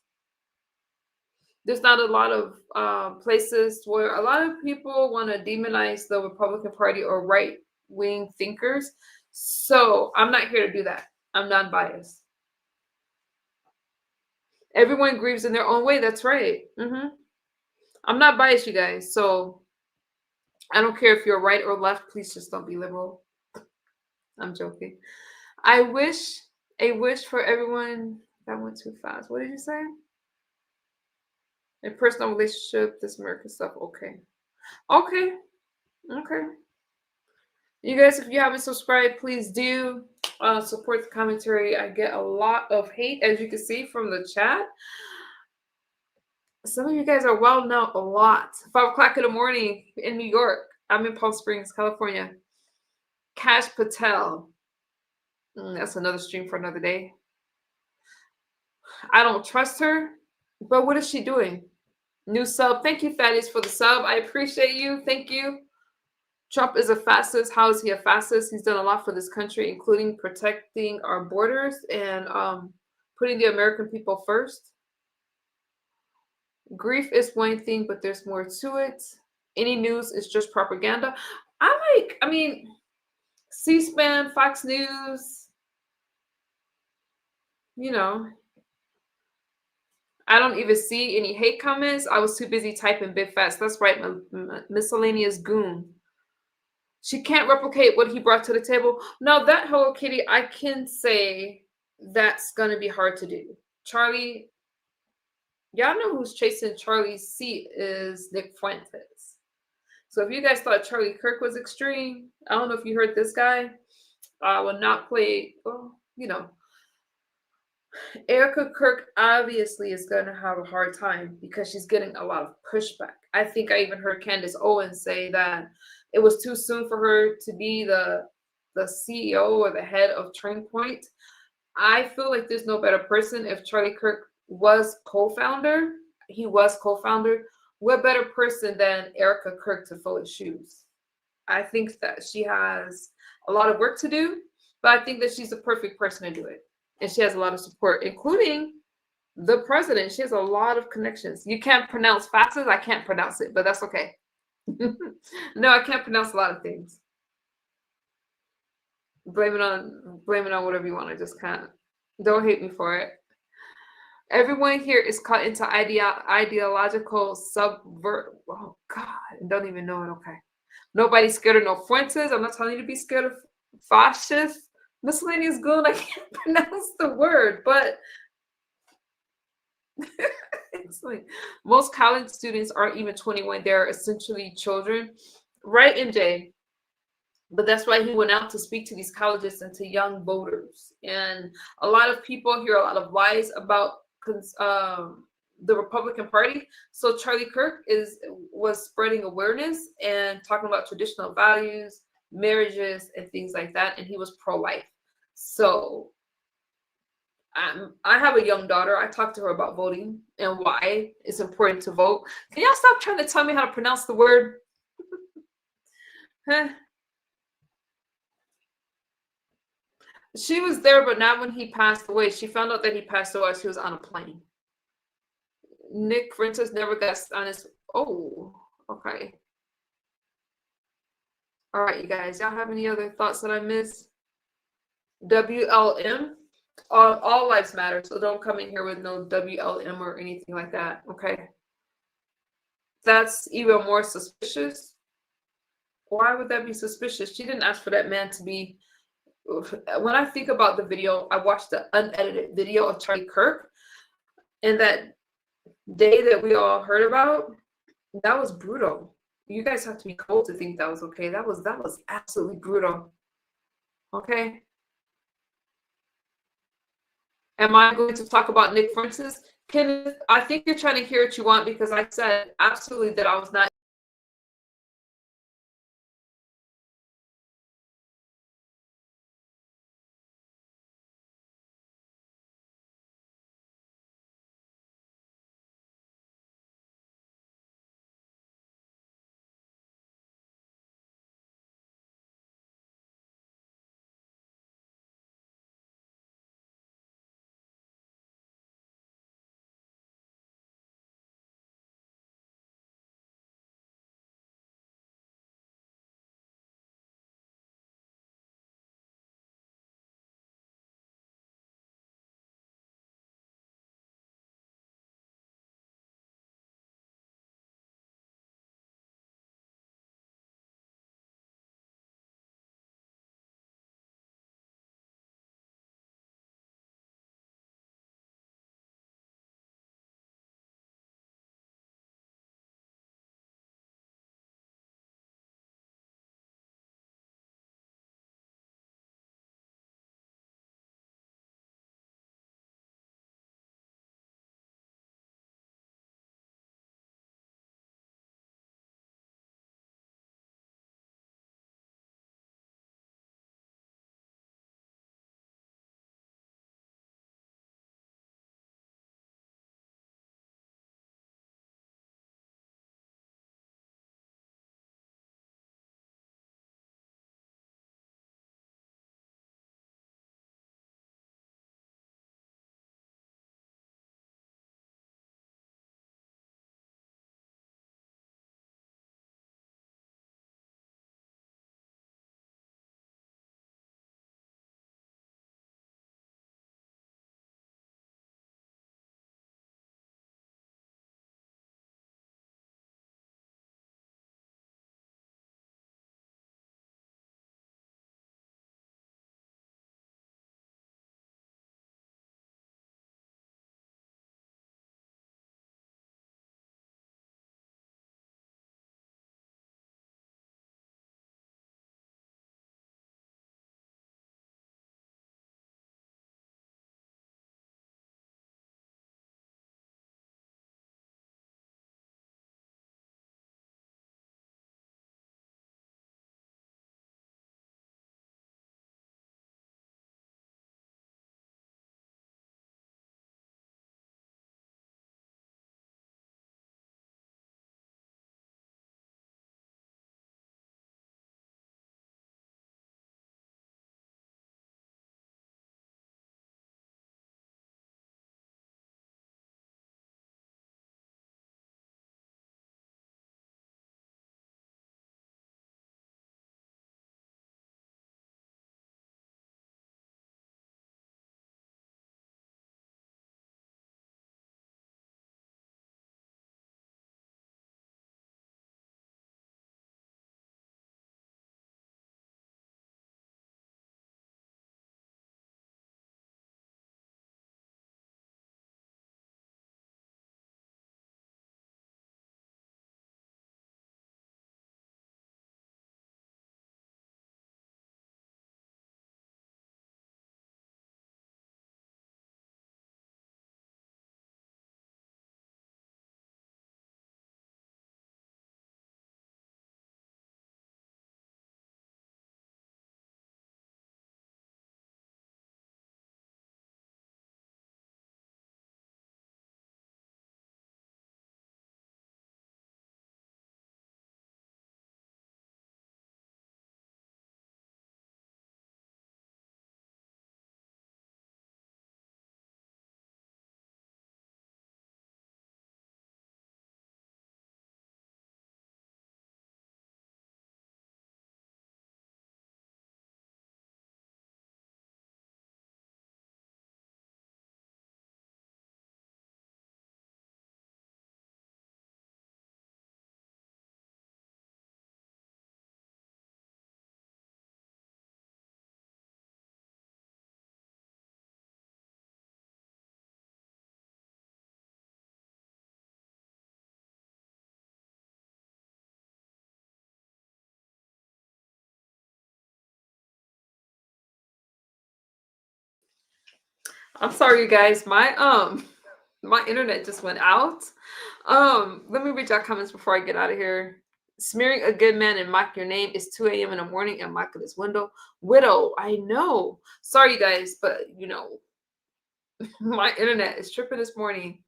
[SPEAKER 1] There's not a lot of places where a lot of people want to demonize the Republican Party or right-wing thinkers. So I'm not here to do that. I'm non-biased. Everyone grieves in their own way. That's right. I'm not biased, you guys. So I don't care if you're right or left. Please just don't be liberal. I'm joking. I wish a wish for everyone. That went too fast. What did you say? A personal relationship, this American stuff. Okay. Okay. Okay. You guys, if you haven't subscribed, please do support the commentary. I get a lot of hate, as you can see from the chat. Some of you guys are well known a lot. 5:00 in the morning in New York. I'm in Palm Springs, California. Cash Patel. That's another stream for another day. I don't trust her, but what is she doing? New sub. Thank you, Fatties, for the sub. I appreciate you. Thank you. Trump is a fascist. How is he a fascist? He's done a lot for this country, including protecting our borders and putting the American people first. Grief is one thing, but there's more to it. Any news is just propaganda. I mean, C-SPAN, Fox News, you know, I don't even see any hate comments. I was too busy typing big fast. That's right, miscellaneous goon. She can't replicate what he brought to the table. Now that Hello Kitty, I can say that's going to be hard to do. Charlie, y'all know who's chasing Charlie's seat is Nick Fuentes. So if you guys thought Charlie Kirk was extreme, I don't know if you heard this guy. I will not play, well, you know. Erika Kirk obviously is going to have a hard time because she's getting a lot of pushback. I think I even heard Candace Owens say that it was too soon for her to be the CEO or the head of Turning Point. I feel like there's no better person. If Charlie Kirk was co-founder, what better person than Erika Kirk to fill his shoes? I think that she has a lot of work to do, but I think that she's the perfect person to do it. And she has a lot of support, including the president. She has a lot of connections. You can't pronounce FAFSA. I can't pronounce it, but that's okay. No, I can't pronounce a lot of things. Blame it on whatever you want. I just can't. Don't hate me for it. Everyone here is caught into ideological subvert. Oh God, I don't even know it. Okay. Nobody's scared of no Fuentes. I'm not telling you to be scared of fascists. Miscellaneous goon, I can't pronounce the word, but it's like most college students aren't even 21. They're essentially children, right, MJ? But that's why he went out to speak to these colleges and to young voters. And a lot of people hear a lot of lies about the Republican Party. So Charlie Kirk was spreading awareness and talking about traditional values, marriages, and things like that. And he was pro-life. So I have a young daughter. I talked to her about voting and why it's important to vote. Can y'all stop trying to tell me how to pronounce the word? She was there, but not when he passed away. She found out that he passed away. She was on a plane. Nick Fuentes never got on his. Oh, okay. All right, you guys. Y'all have any other thoughts that I missed? WLM. All lives matter, so don't come in here with no WLM or anything like that, okay? That's even more suspicious. Why would that be suspicious? She didn't ask for that man to be. When I think about the video, I watched the unedited video of Charlie Kirk, and that day that we all heard about, that was brutal. You guys have to be cold to think that was okay. That was absolutely brutal. Okay. Am I going to talk about Nick Fuentes? Kenneth, I think you're trying to hear what you want because I said absolutely that I was not I'm sorry, you guys. My internet just went out. Let me read your comments before I get out of here. Smearing a good man and mock your name is 2 a.m. in the morning and mock at his widow. I know. Sorry, you guys, but you know, my internet is tripping this morning.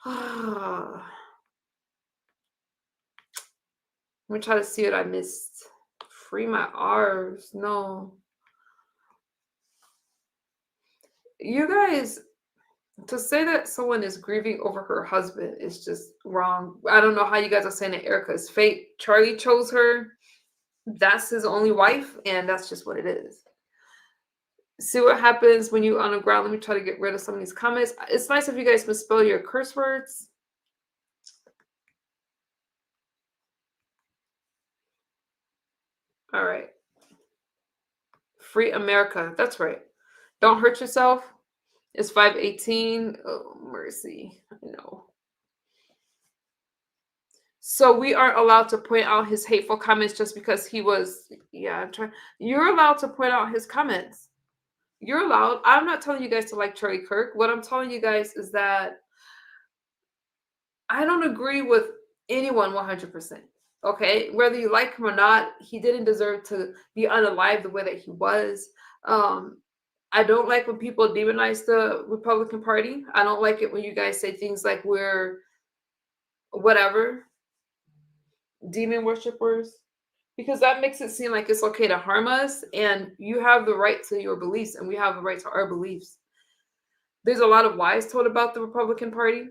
[SPEAKER 1] Let me try to see what I missed. Free my R's. No. You guys, to say that someone is grieving over her husband is just wrong. I don't know how you guys are saying that Erika is fake. Charlie chose her. That's his only wife, and that's just what it is. See what happens when you on the ground. Let me try to get rid of some of these comments. It's nice if you guys misspell your curse words. All right. Free America. That's right. Don't hurt yourself. It's 5:18. Oh, mercy. I know. So we aren't allowed to point out his hateful comments just because he was, you're allowed to point out his comments. You're allowed. I'm not telling you guys to like Charlie Kirk. What I'm telling you guys is that I don't agree with anyone 100%. Okay? Whether you like him or not, he didn't deserve to be unalived the way that he was. I don't like when people demonize the Republican Party. I don't like it when you guys say things like we're whatever, demon worshipers, because that makes it seem like it's okay to harm us, and you have the right to your beliefs and we have the right to our beliefs. There's a lot of lies told about the Republican Party,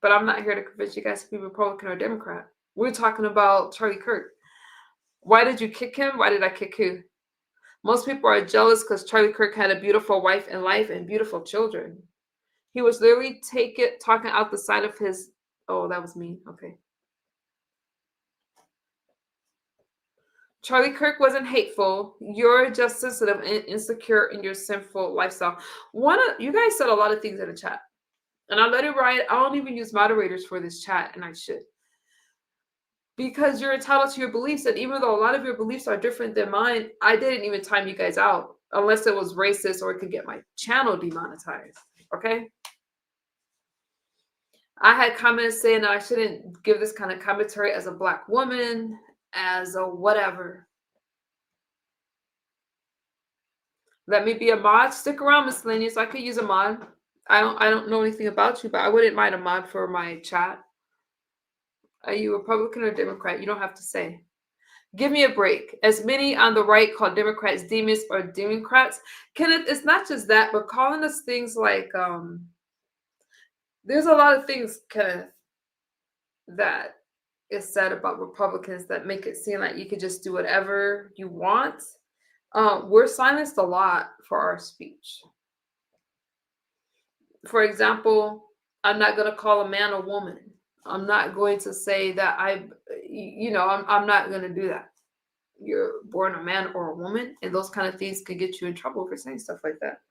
[SPEAKER 1] but I'm not here to convince you guys to be Republican or Democrat. We're talking about Charlie Kirk. Why did you kick him? Why did I kick who? Most people are jealous because Charlie Kirk had a beautiful wife in life and beautiful children. He was literally talking out the side of his... Oh, that was me. Okay. Charlie Kirk wasn't hateful. You're just sensitive and insecure in your sinful lifestyle. You guys said a lot of things in the chat, and I let it ride. I don't even use moderators for this chat, and I should, because you're entitled to your beliefs. And even though a lot of your beliefs are different than mine, I didn't even time you guys out unless it was racist or it could get my channel demonetized. Okay. I had comments saying that I shouldn't give this kind of commentary as a Black woman, as a whatever. Let me be a mod. Stick around, Miscellaneous. I could use a mod. I don't know anything about you, but I wouldn't mind a mod for my chat. Are you Republican or Democrat? You don't have to say. Give me a break. As many on the right call Democrats demons or Democrats. It's not just that, but calling us things like there's a lot of things, Kenneth, that is said about Republicans that make it seem like you could just do whatever you want. We're silenced a lot for our speech. For example, I'm not going to call a man a woman. I'm not going to say that I'm not going to do that. You're born a man or a woman, and those kind of things could get you in trouble for saying stuff like that.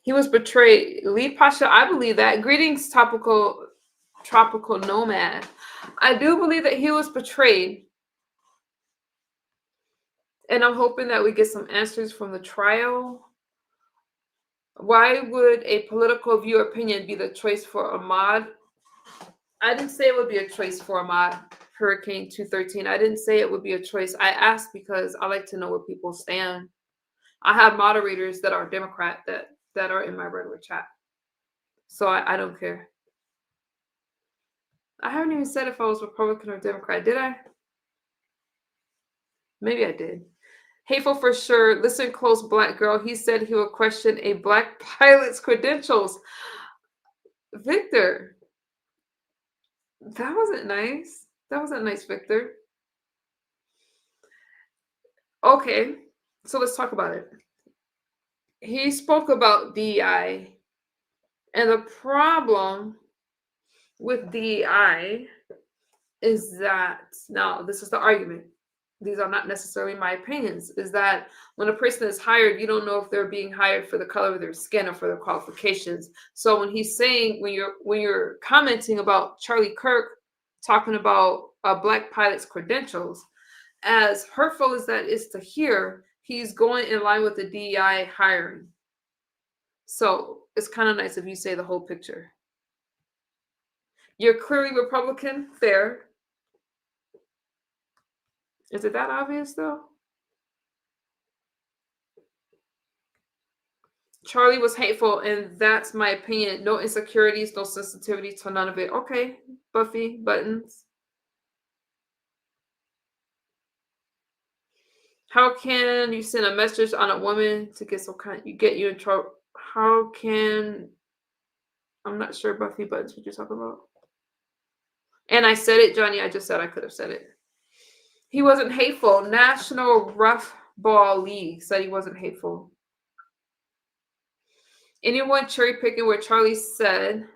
[SPEAKER 1] He was betrayed. Lee Pasha, I believe that. Greetings, tropical nomad. I do believe that he was betrayed. And I'm hoping that we get some answers from the trial. Why would a political view or opinion be the choice for Ahmad? I didn't say it would be a choice for Ahmad, Hurricane 213. I didn't say it would be a choice. I asked because I like to know where people stand. I have moderators that are Democrat that are in my regular chat. So I don't care. I haven't even said if I was Republican or Democrat, did I? Maybe I did. Hateful for sure. Listen close, Black girl. He said he would question a Black pilot's credentials. Victor. That wasn't nice. That wasn't nice, Victor. Okay, so let's talk about it. He spoke about DEI, and the problem with DEI is that, now this is the argument, these are not necessarily my opinions, is that when a person is hired, you don't know if they're being hired for the color of their skin or for their qualifications. So when he's saying, when you're commenting about Charlie Kirk talking about a Black pilot's credentials, as hurtful as that is to hear, he's going in line with the DEI hiring. So it's kind of nice if you say the whole picture. You're clearly Republican. Fair. Is it that obvious, though? Charlie was hateful, and that's my opinion. No insecurities, no sensitivity to none of it. Okay, Buffy Buttons. How can you send a message on a woman to get some kind? You get you in trouble. How can? I'm not sure, Buffy Buttons, what you're talking about. And I said it, Johnny. I just said I could have said it. He wasn't hateful. National Rough Ball League said he wasn't hateful. Anyone cherry picking what Charlie said,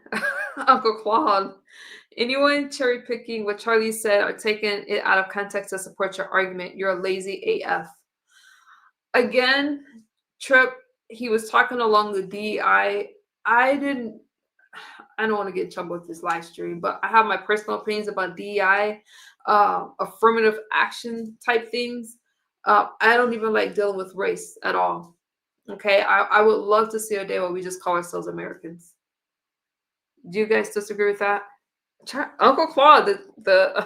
[SPEAKER 1] Uncle Claude. Anyone cherry picking what Charlie said or taking it out of context to support your argument, you're a lazy AF. Again, Trip, he was talking along the DEI. I don't want to get in trouble with this live stream, but I have my personal opinions about DEI, affirmative action type things. I don't even like dealing with race at all. Okay, I would love to see a day where we just call ourselves Americans. Do you guys disagree with that? Uncle Claude,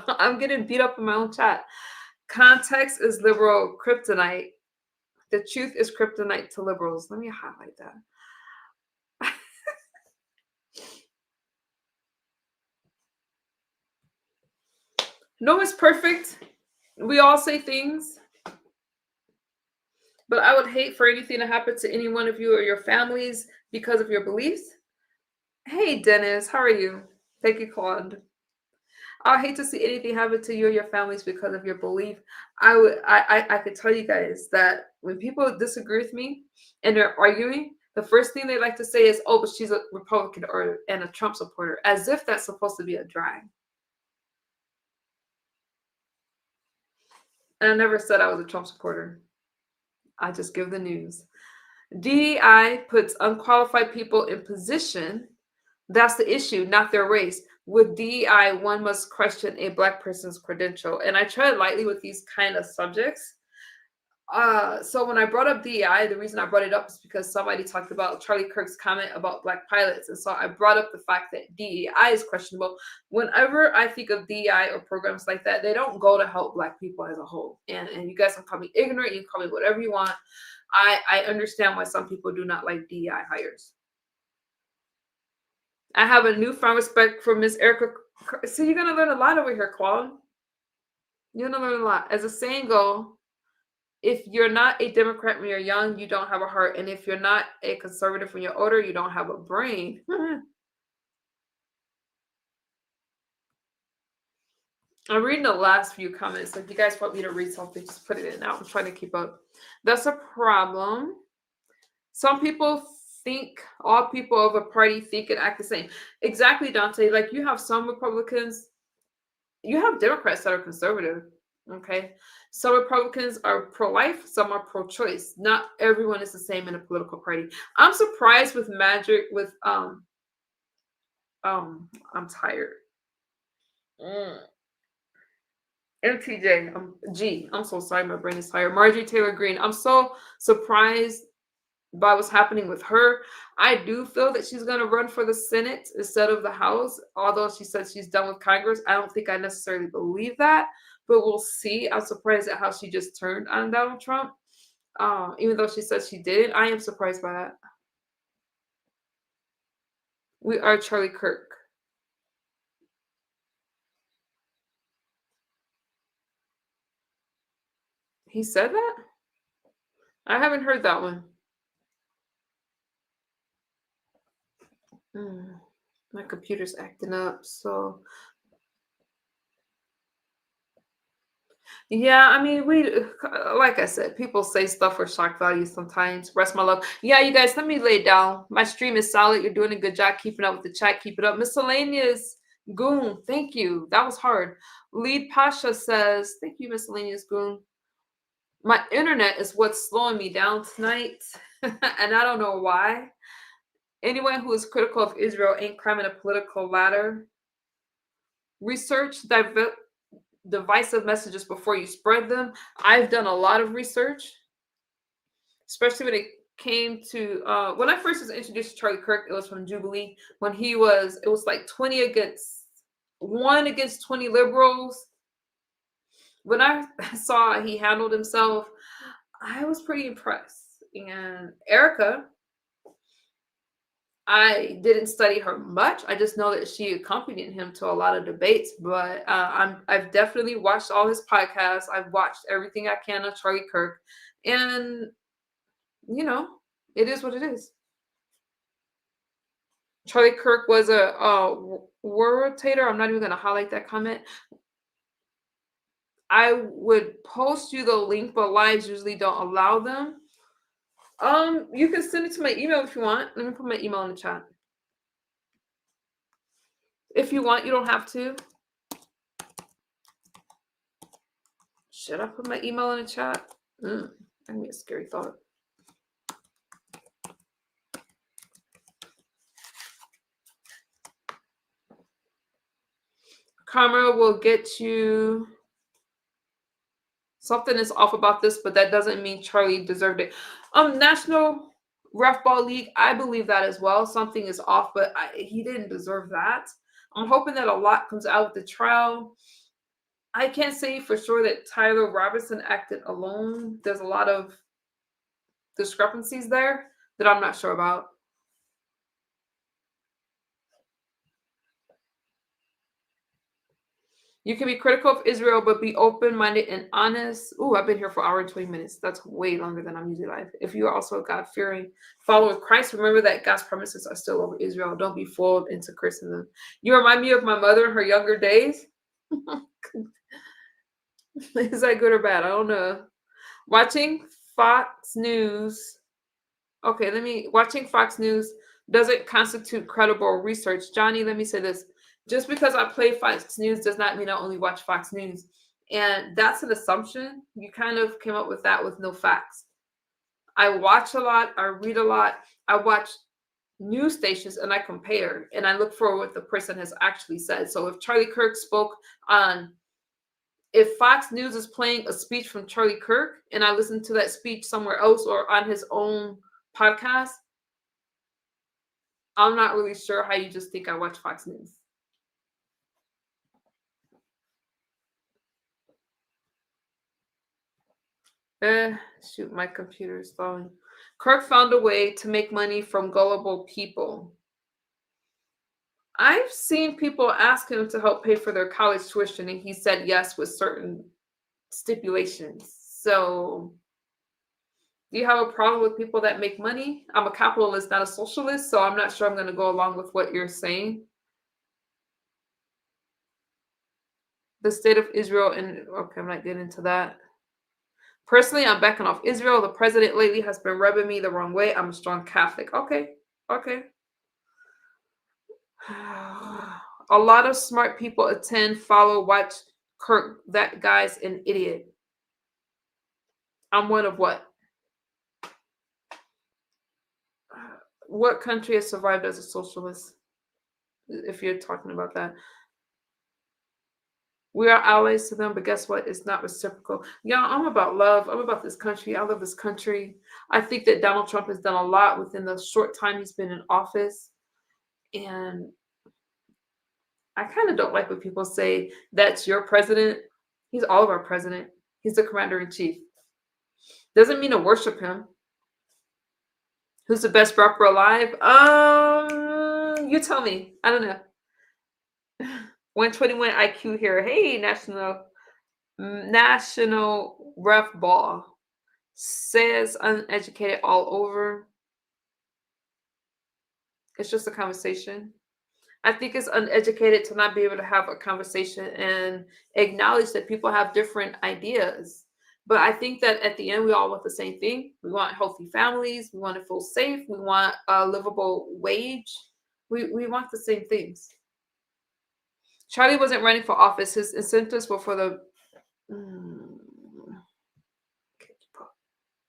[SPEAKER 1] I'm getting beat up in my own chat. Context is liberal kryptonite. The truth is kryptonite to liberals. Let me highlight that. No one's perfect. We all say things. But I would hate for anything to happen to any one of you or your families because of your beliefs. Hey, Dennis, how are you? Thank you, Claude. I hate to see anything happen to you or your families because of your belief. I could tell you guys that when people disagree with me and they're arguing, the first thing they like to say is, "Oh, but she's a Republican and a Trump supporter," as if that's supposed to be a drag. And I never said I was a Trump supporter. I just give the news. DEI puts unqualified people in position. That's the issue, not their race. With DEI, one must question a Black person's credential. And I tread lightly with these kind of subjects. So when I brought up DEI, the reason I brought it up is because somebody talked about Charlie Kirk's comment about Black pilots. And so I brought up the fact that DEI is questionable. Whenever I think of DEI or programs like that, they don't go to help Black people as a whole. And you guys can call me ignorant, you can call me whatever you want. I understand why some people do not like DEI hires. I have a newfound respect for Miss Erika. So you're going to learn a lot over here, Claude. You're going to learn a lot. As the saying goes, if you're not a Democrat when you're young, you don't have a heart. And if you're not a conservative when you're older, you don't have a brain. I'm reading the last few comments. So if you guys want me to read something, just put it in now. I'm trying to keep up. That's a problem. Some people think all people of a party think and act the same. Exactly, Dante. Like you have some Republicans, you have Democrats that are conservative. Okay. Some Republicans are pro-life, some are pro-choice. Not everyone is the same in a political party. I'm surprised with Magic with I'm tired. MTJ, I'm so sorry, my brain is tired. Marjorie Taylor Greene. I'm so surprised by what's happening with her. I do feel that she's going to run for the Senate instead of the House, although she said she's done with Congress. I don't think I necessarily believe that, but we'll see. I'm surprised at how she just turned on Donald Trump, even though she said she didn't. I am surprised by that. We are Charlie Kirk. He said that? I haven't heard that one. My computer's acting up, so yeah, I mean, like I said, people say stuff for shock value sometimes. Rest my love. Yeah, you guys, let me lay down. My stream is solid. You're doing a good job keeping up with the chat. Keep it up. Miscellaneous Goon, thank you. That was hard. Lead Pasha says, thank you, Miscellaneous Goon. My internet is what's slowing me down tonight, and I don't know why. Anyone who is critical of Israel ain't climbing a political ladder. Research divisive messages before you spread them. I've done a lot of research. especially when it came to when I first was introduced to Charlie Kirk, it was from Jubilee when it was like 20 against 1 against 20 liberals. When I saw he handled himself, I was pretty impressed. And Erika, I didn't study her much. I just know that she accompanied him to a lot of debates. But I've definitely watched all his podcasts. I've watched everything I can of Charlie Kirk, and you know, it is what it is. Charlie Kirk was a rotator. I'm not even going to highlight that comment. I would post you the link, but lives usually don't allow them. You can send it to my email if you want. Let me put my email in the chat. If you want, you don't have to. Should I put my email in the chat? That'd be a scary thought. Karma will get you. Something is off about this, but that doesn't mean Charlie deserved it. National Ref Ball League, I believe that as well. Something is off, but he didn't deserve that. I'm hoping that a lot comes out with the trial. I can't say for sure that Tyler Robinson acted alone. There's a lot of discrepancies there that I'm not sure about. You can be critical of Israel, but be open-minded and honest. Ooh, I've been here for an hour and 20 minutes. That's way longer than I'm usually live. If you are also a God-fearing follower of Christ, remember that God's promises are still over Israel. Don't be fooled into cursing them. You remind me of my mother in her younger days. Is that good or bad? I don't know. Watching Fox News. Okay, watching Fox News doesn't constitute credible research. Johnny, let me say this. Just because I play Fox News does not mean I only watch Fox News. And that's an assumption. You kind of came up with that with no facts. I watch a lot. I read a lot. I watch news stations and I compare and I look for what the person has actually said. So if Charlie Kirk spoke on, if Fox News is playing a speech from Charlie Kirk and I listen to that speech somewhere else or on his own podcast, I'm not really sure how you just think I watch Fox News. Shoot, my computer is falling. Kirk found a way to make money from gullible people. I've seen people ask him to help pay for their college tuition, and he said yes with certain stipulations. So, do you have a problem with people that make money? I'm a capitalist, not a socialist, so I'm not sure I'm going to go along with what you're saying. The state of Israel, and okay, I'm not getting into that. Personally, I'm backing off Israel. The president lately has been rubbing me the wrong way. I'm a strong Catholic. Okay. A lot of smart people attend, follow, watch Kirk. That guy's an idiot. I'm one of what? What country has survived as a socialist? If you're talking about that. We are allies to them, but guess what? It's not reciprocal. Yeah, I'm about love. I'm about this country. I love this country. I think that Donald Trump has done a lot within the short time he's been in office. And I kind of don't like when people say, that's your president. He's all of our president. He's the commander-in-chief. Doesn't mean to worship him. Who's the best rapper alive? You tell me. I don't know. 121 IQ here. Hey, National Ref Ball says uneducated all over. It's just a conversation. I think it's uneducated to not be able to have a conversation and acknowledge that people have different ideas. But I think that at the end, we all want the same thing. We want healthy families. We want to feel safe. We want a livable wage. We want the same things. Charlie wasn't running for office. His incentives were for the...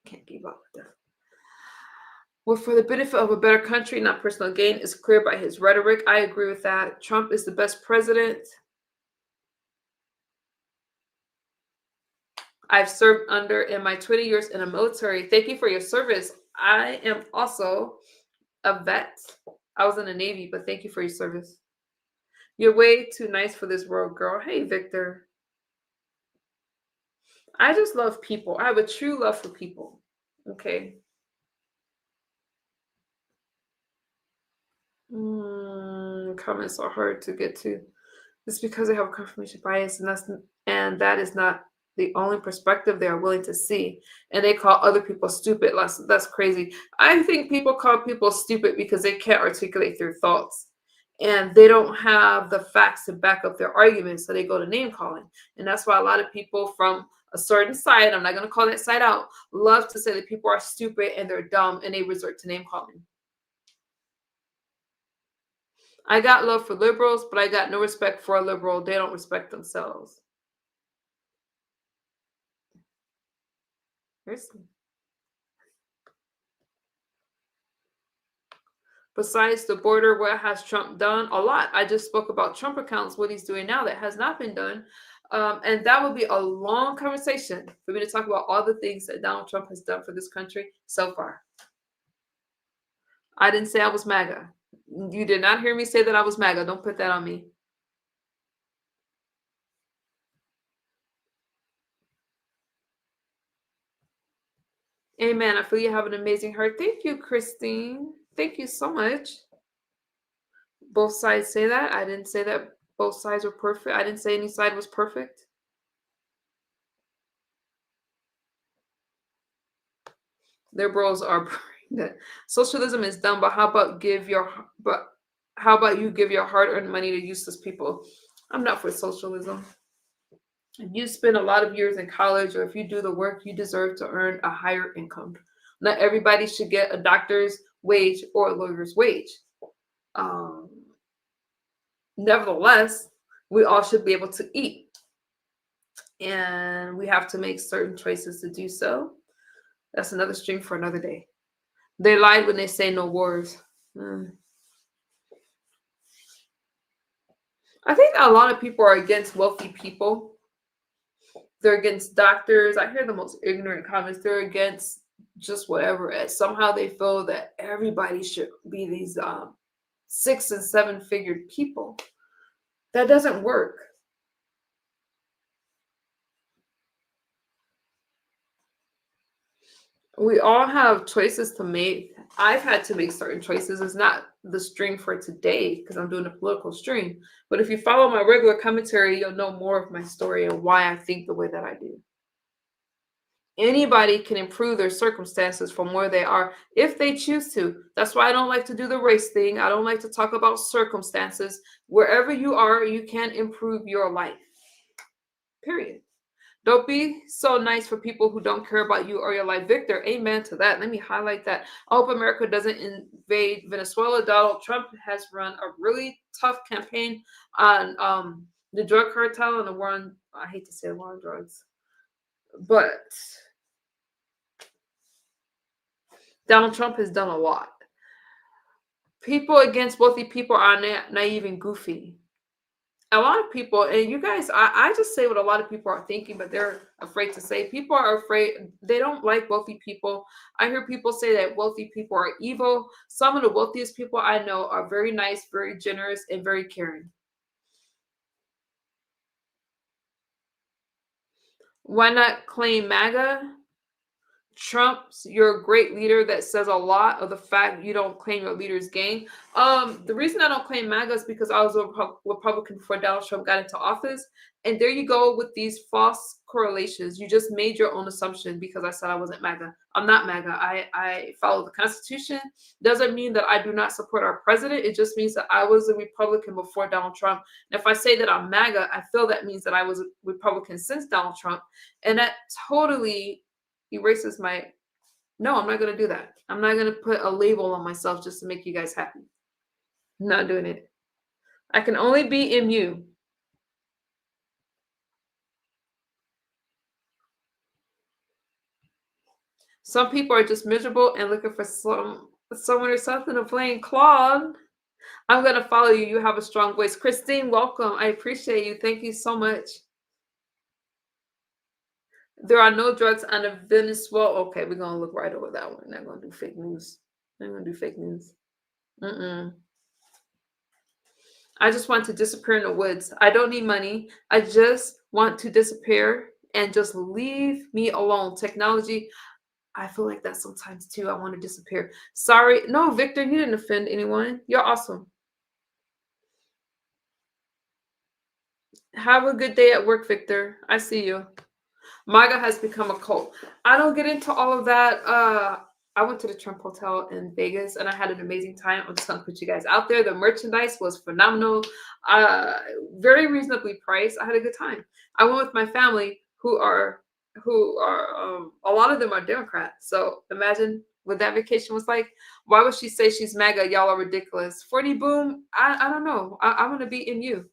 [SPEAKER 1] Can't keep up with that. Were for the benefit of a better country, not personal gain. Is clear by his rhetoric. I agree with that. Trump is the best president. I've served under in my 20 years in the military. Thank you for your service. I am also a vet. I was in the Navy, but thank you for your service. You're way too nice for this world, girl. Hey, Victor. I just love people. I have a true love for people. Okay. Comments are hard to get to. It's because they have confirmation bias, and that is not the only perspective they are willing to see. And they call other people stupid. That's crazy. I think people call people stupid because they can't articulate their thoughts. And they don't have the facts to back up their arguments, so they go to name calling. And that's why a lot of people from a certain side, I'm not going to call that side out, love to say that people are stupid and they're dumb, and they resort to name calling. I got love for liberals, but I got no respect for a liberal. They don't respect themselves. Seriously. Besides the border, what has Trump done? A lot. I just spoke about Trump accounts, what he's doing now that has not been done. And that would be a long conversation for me to talk about all the things that Donald Trump has done for this country so far. I didn't say I was MAGA. You did not hear me say that I was MAGA. Don't put that on me. Amen. I feel you have an amazing heart. Thank you, Christine. Thank you so much. Both sides say that. I didn't say that both sides were perfect. I didn't say any side was perfect. Liberals are that socialism is dumb, but how about you give your hard-earned money to useless people? I'm not for socialism. If you spend a lot of years in college, or if you do the work, you deserve to earn a higher income. Not everybody should get a doctor's wage or a lawyer's wage. Nevertheless, we all should be able to eat. And we have to make certain choices to do so. That's another stream for another day. They lied when they say no wars. I think a lot of people are against wealthy people. They're against doctors. I hear the most ignorant comments. They're against just whatever. Somehow they feel that everybody should be these 6- and 7-figured people. That doesn't work. We all have choices to make. I've had to make certain choices. It's not the stream for today because I'm doing a political stream. But if you follow my regular commentary, you'll know more of my story and why I think the way that I do. Anybody can improve their circumstances from where they are if they choose to. That's why I don't like to do the race thing. I don't like to talk about circumstances. Wherever you are, you can improve your life. Period. Don't be so nice for people who don't care about you or your life. Victor, amen to that. Let me highlight that. I hope America doesn't invade Venezuela. Donald Trump has run a really tough campaign on the drug cartel and the war on, I hate to say war on drugs, but Donald Trump has done a lot. People against wealthy people are naive and goofy. A lot of people, and you guys, I just say what a lot of people are thinking, but they're afraid to say. People are afraid. They don't like wealthy people. I hear people say that wealthy people are evil. Some of the wealthiest people I know are very nice, very generous, and very caring. Why not claim MAGA? Trump's, you're a great leader. That says a lot of the fact you don't claim your leader's game. The reason I don't claim MAGA is because I was a Republican before Donald Trump got into office. And there you go with these false correlations. You just made your own assumption because I said I wasn't MAGA. I'm not MAGA. I follow the Constitution. Doesn't mean that I do not support our president. It just means that I was a Republican before Donald Trump. And if I say that I'm MAGA, I feel that means that I was a Republican since Donald Trump. And that totally erases my, no, I'm not going to do that. I'm not going to put a label on myself just to make you guys happy. I'm not doing it. I can only be in you. Some people are just miserable and looking for someone or something to blame. Claude, I'm going to follow you. You have a strong voice. Christine, welcome. I appreciate you. Thank you so much. There are no drugs under Venezuela. Okay, we're going to look right over that one. We're not going to do fake news. I'm going to do fake news. I just want to disappear in the woods. I don't need money. I just want to disappear and just leave me alone. Technology, I feel like that sometimes too. I want to disappear. Sorry. No, Victor, you didn't offend anyone. You're awesome. Have a good day at work, Victor. I see you. MAGA has become a cult. I don't get into all of that. I went to the Trump Hotel in Vegas and I had an amazing time. I'm just going to put you guys out there. The merchandise was phenomenal. Very reasonably priced. I had a good time. I went with my family who are a lot of them are Democrats. So imagine what that vacation was like. Why would she say she's MAGA? Y'all are ridiculous. 40 boom. I don't know. I want to be in you.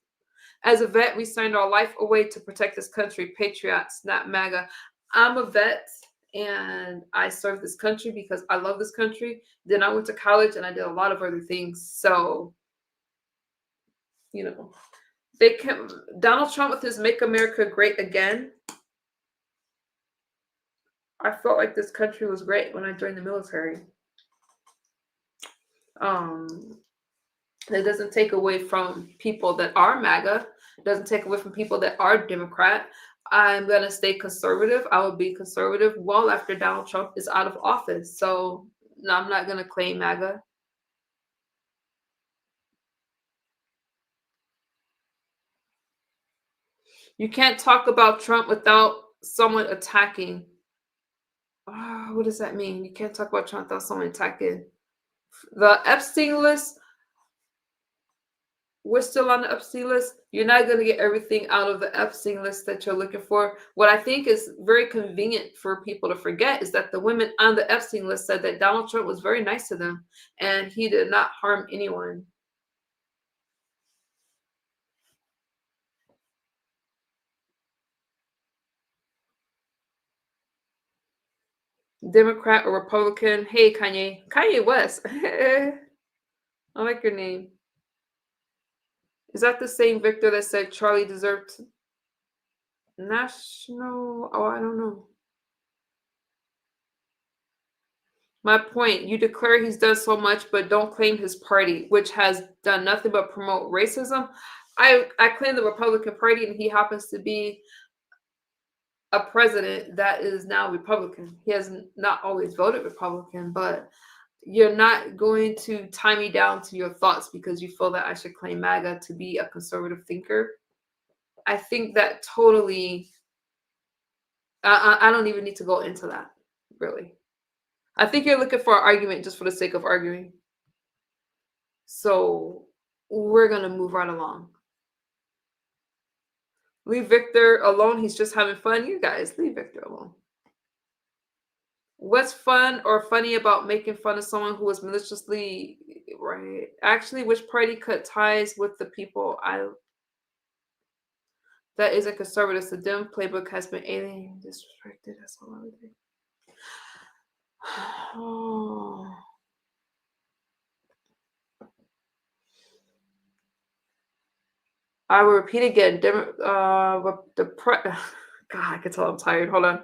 [SPEAKER 1] As a vet, we signed our life away to protect this country. Patriots, not MAGA. I'm a vet and I serve this country because I love this country. Then I went to college and I did a lot of other things. So, you know, Donald Trump with his Make America Great Again. I felt like this country was great when I joined the military. It doesn't take away from people that are MAGA. It doesn't take away from people that are Democrat. I'm going to stay conservative. I will be conservative well after Donald Trump is out of office. So no, I'm not going to claim MAGA. You can't talk about Trump without someone attacking. What does that mean? You can't talk about Trump without someone attacking. The Epstein list. We're still on the Epstein list. You're not going to get everything out of the Epstein list that you're looking for. What I think is very convenient for people to forget is that the women on the Epstein list said that Donald Trump was very nice to them and he did not harm anyone. Democrat or Republican? Hey, Kanye. Kanye West. I like your name. Is that the same Victor that said Charlie deserved national? Oh, I don't know. My point, you declare he's done so much, but don't claim his party, which has done nothing but promote racism. I claim the Republican Party, and he happens to be a president that is now Republican. He has not always voted Republican, but you're not going to tie me down to your thoughts because you feel that I should claim MAGA to be a conservative thinker. I think that totally, I don't even need to go into that, really. I think you're looking for an argument just for the sake of arguing. So we're going to move right along. Leave Victor alone. He's just having fun. You guys, leave Victor alone. What's fun or funny about making fun of someone who was maliciously right? Actually, which party cut ties with the people that isn't conservative? The Dem playbook has been alien, disrespected. That's all I would think. Oh. I will repeat again. God, I can tell I'm tired. Hold on.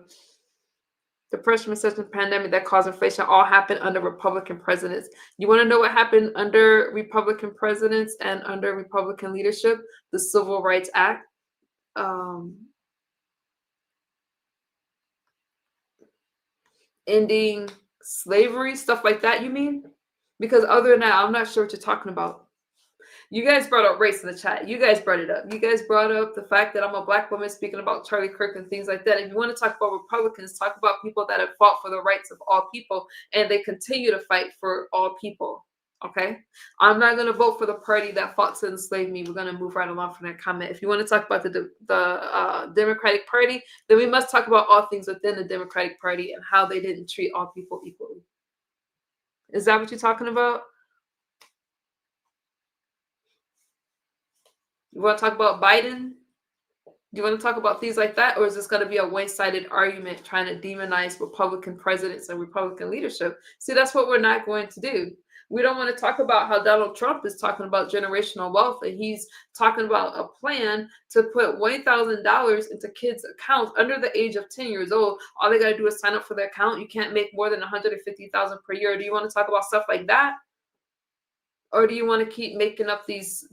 [SPEAKER 1] Depression, recession, pandemic that caused inflation all happened under Republican presidents. You want to know what happened under Republican presidents and under Republican leadership? The Civil Rights Act. Ending slavery, stuff like that, you mean? Because other than that, I'm not sure what you're talking about. You guys brought up race in the chat. You guys brought it up. You guys brought up the fact that I'm a black woman speaking about Charlie Kirk and things like that. If you want to talk about Republicans, talk about people that have fought for the rights of all people, and they continue to fight for all people. Okay? I'm not going to vote for the party that fought to enslave me. We're going to move right along from that comment. If you want to talk about the Democratic Party, then we must talk about all things within the Democratic Party and how they didn't treat all people equally. Is that what you're talking about? You want to talk about Biden? Do you want to talk about things like that? Or is this going to be a one-sided argument trying to demonize Republican presidents and Republican leadership? See, that's what we're not going to do. We don't want to talk about how Donald Trump is talking about generational wealth, and he's talking about a plan to put $1,000 into kids' accounts under the age of 10 years old. All they got to do is sign up for the account. You can't make more than $150,000 per year. Do you want to talk about stuff like that? Or do you want to keep making up these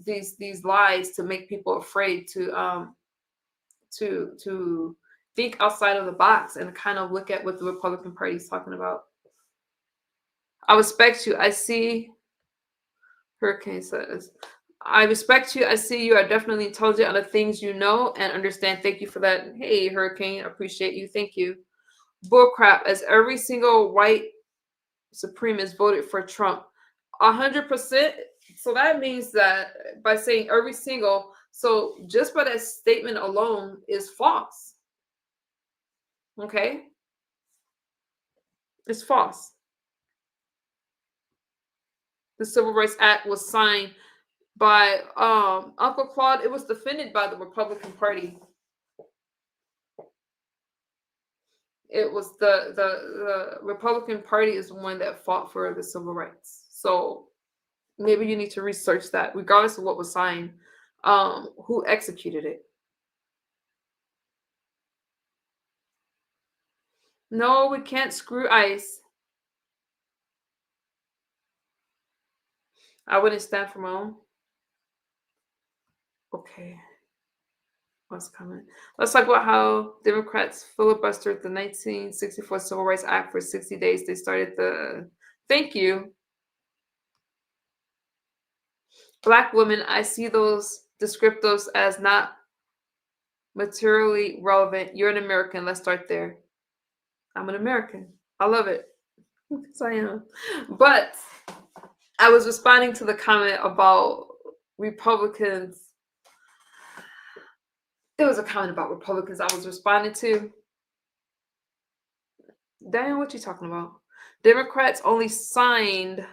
[SPEAKER 1] lies to make people afraid to think outside of the box and kind of look at what the Republican Party is talking about? I respect you. I see, Hurricane says, I respect you. I see you are definitely intelligent on the things you know and understand. Thank you for that. Hey, Hurricane, appreciate you. Thank you. Bullcrap, as every single white supremacist voted for Trump. 100%. So that means that by saying every single, so just by that statement alone is false. Okay? It's false. The Civil Rights Act was signed by Uncle Claude. It was defended by the Republican Party. It was the Republican Party is the one that fought for the civil rights. So maybe you need to research that, regardless of what was signed, who executed it. No, we can't screw ICE. I wouldn't stand for my own. Okay. What's coming? Let's talk about how Democrats filibustered the 1964 Civil Rights Act for 60 days. They started the... Thank you. Black women, I see those descriptives as not materially relevant. You're an American. Let's start there. I'm an American. I love it. Yes, I am. But I was responding to the comment about Republicans. There was a comment about Republicans I was responding to. Daniel, what you talking about? Democrats only signed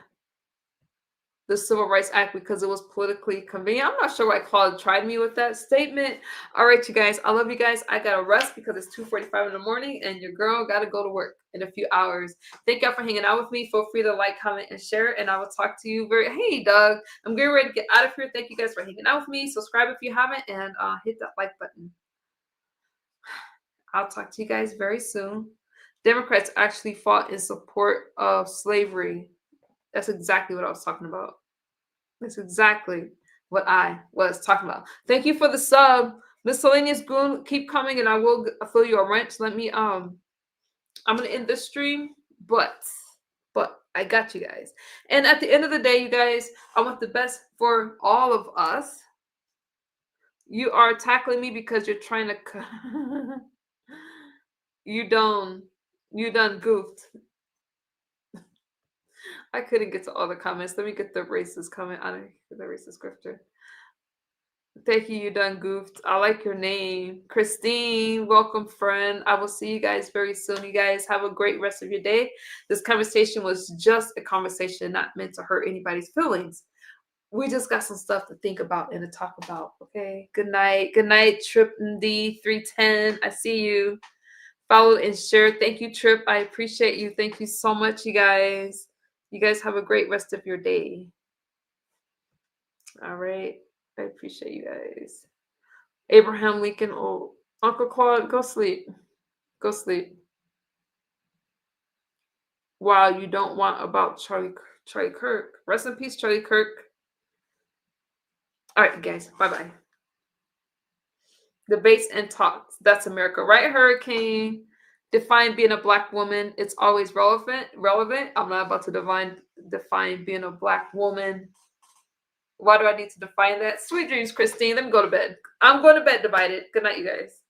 [SPEAKER 1] the Civil Rights Act because it was politically convenient. I'm not sure why Claude tried me with that statement. All right, you guys. I love you guys. I got to rest because it's 2:45 in the morning and your girl got to go to work in a few hours. Thank y'all for hanging out with me. Feel free to like, comment, and share. And I will talk to you Hey, Doug. I'm getting ready to get out of here. Thank you guys for hanging out with me. Subscribe if you haven't and hit that like button. I'll talk to you guys very soon. Democrats actually fought in support of slavery. That's exactly what I was talking about. That's exactly what I was talking about. Thank you for the sub. Miscellaneous Goon, keep coming and I will throw you a wrench. Let me, I'm going to end this stream, but I got you guys. And at the end of the day, you guys, I want the best for all of us. You are tackling me because you're trying to, you done goofed. I couldn't get to all the comments. Let me get the racist comment out of the racist scripture. Thank you. You done goofed. I like your name. Christine, welcome, friend. I will see you guys very soon. You guys have a great rest of your day. This conversation was just a conversation, not meant to hurt anybody's feelings. We just got some stuff to think about and to talk about. Okay. Good night. Good night, Trip D310. I see you. Follow and share. Thank you, Trip. I appreciate you. Thank you so much, you guys. You guys have a great rest of your day. All right. I appreciate you guys. Abraham Lincoln. Oh, Uncle Claude, go sleep. Go sleep. Wow, you don't want about Charlie Kirk. Rest in peace, Charlie Kirk. All right, guys. Bye-bye. Debates and talks. That's America. Right, Hurricane? Define being a Black woman. It's always relevant. I'm not about to define being a Black woman. Why do I need to define that? Sweet dreams, Christine. Let me go to bed. I'm going to bed divided. Good night, you guys.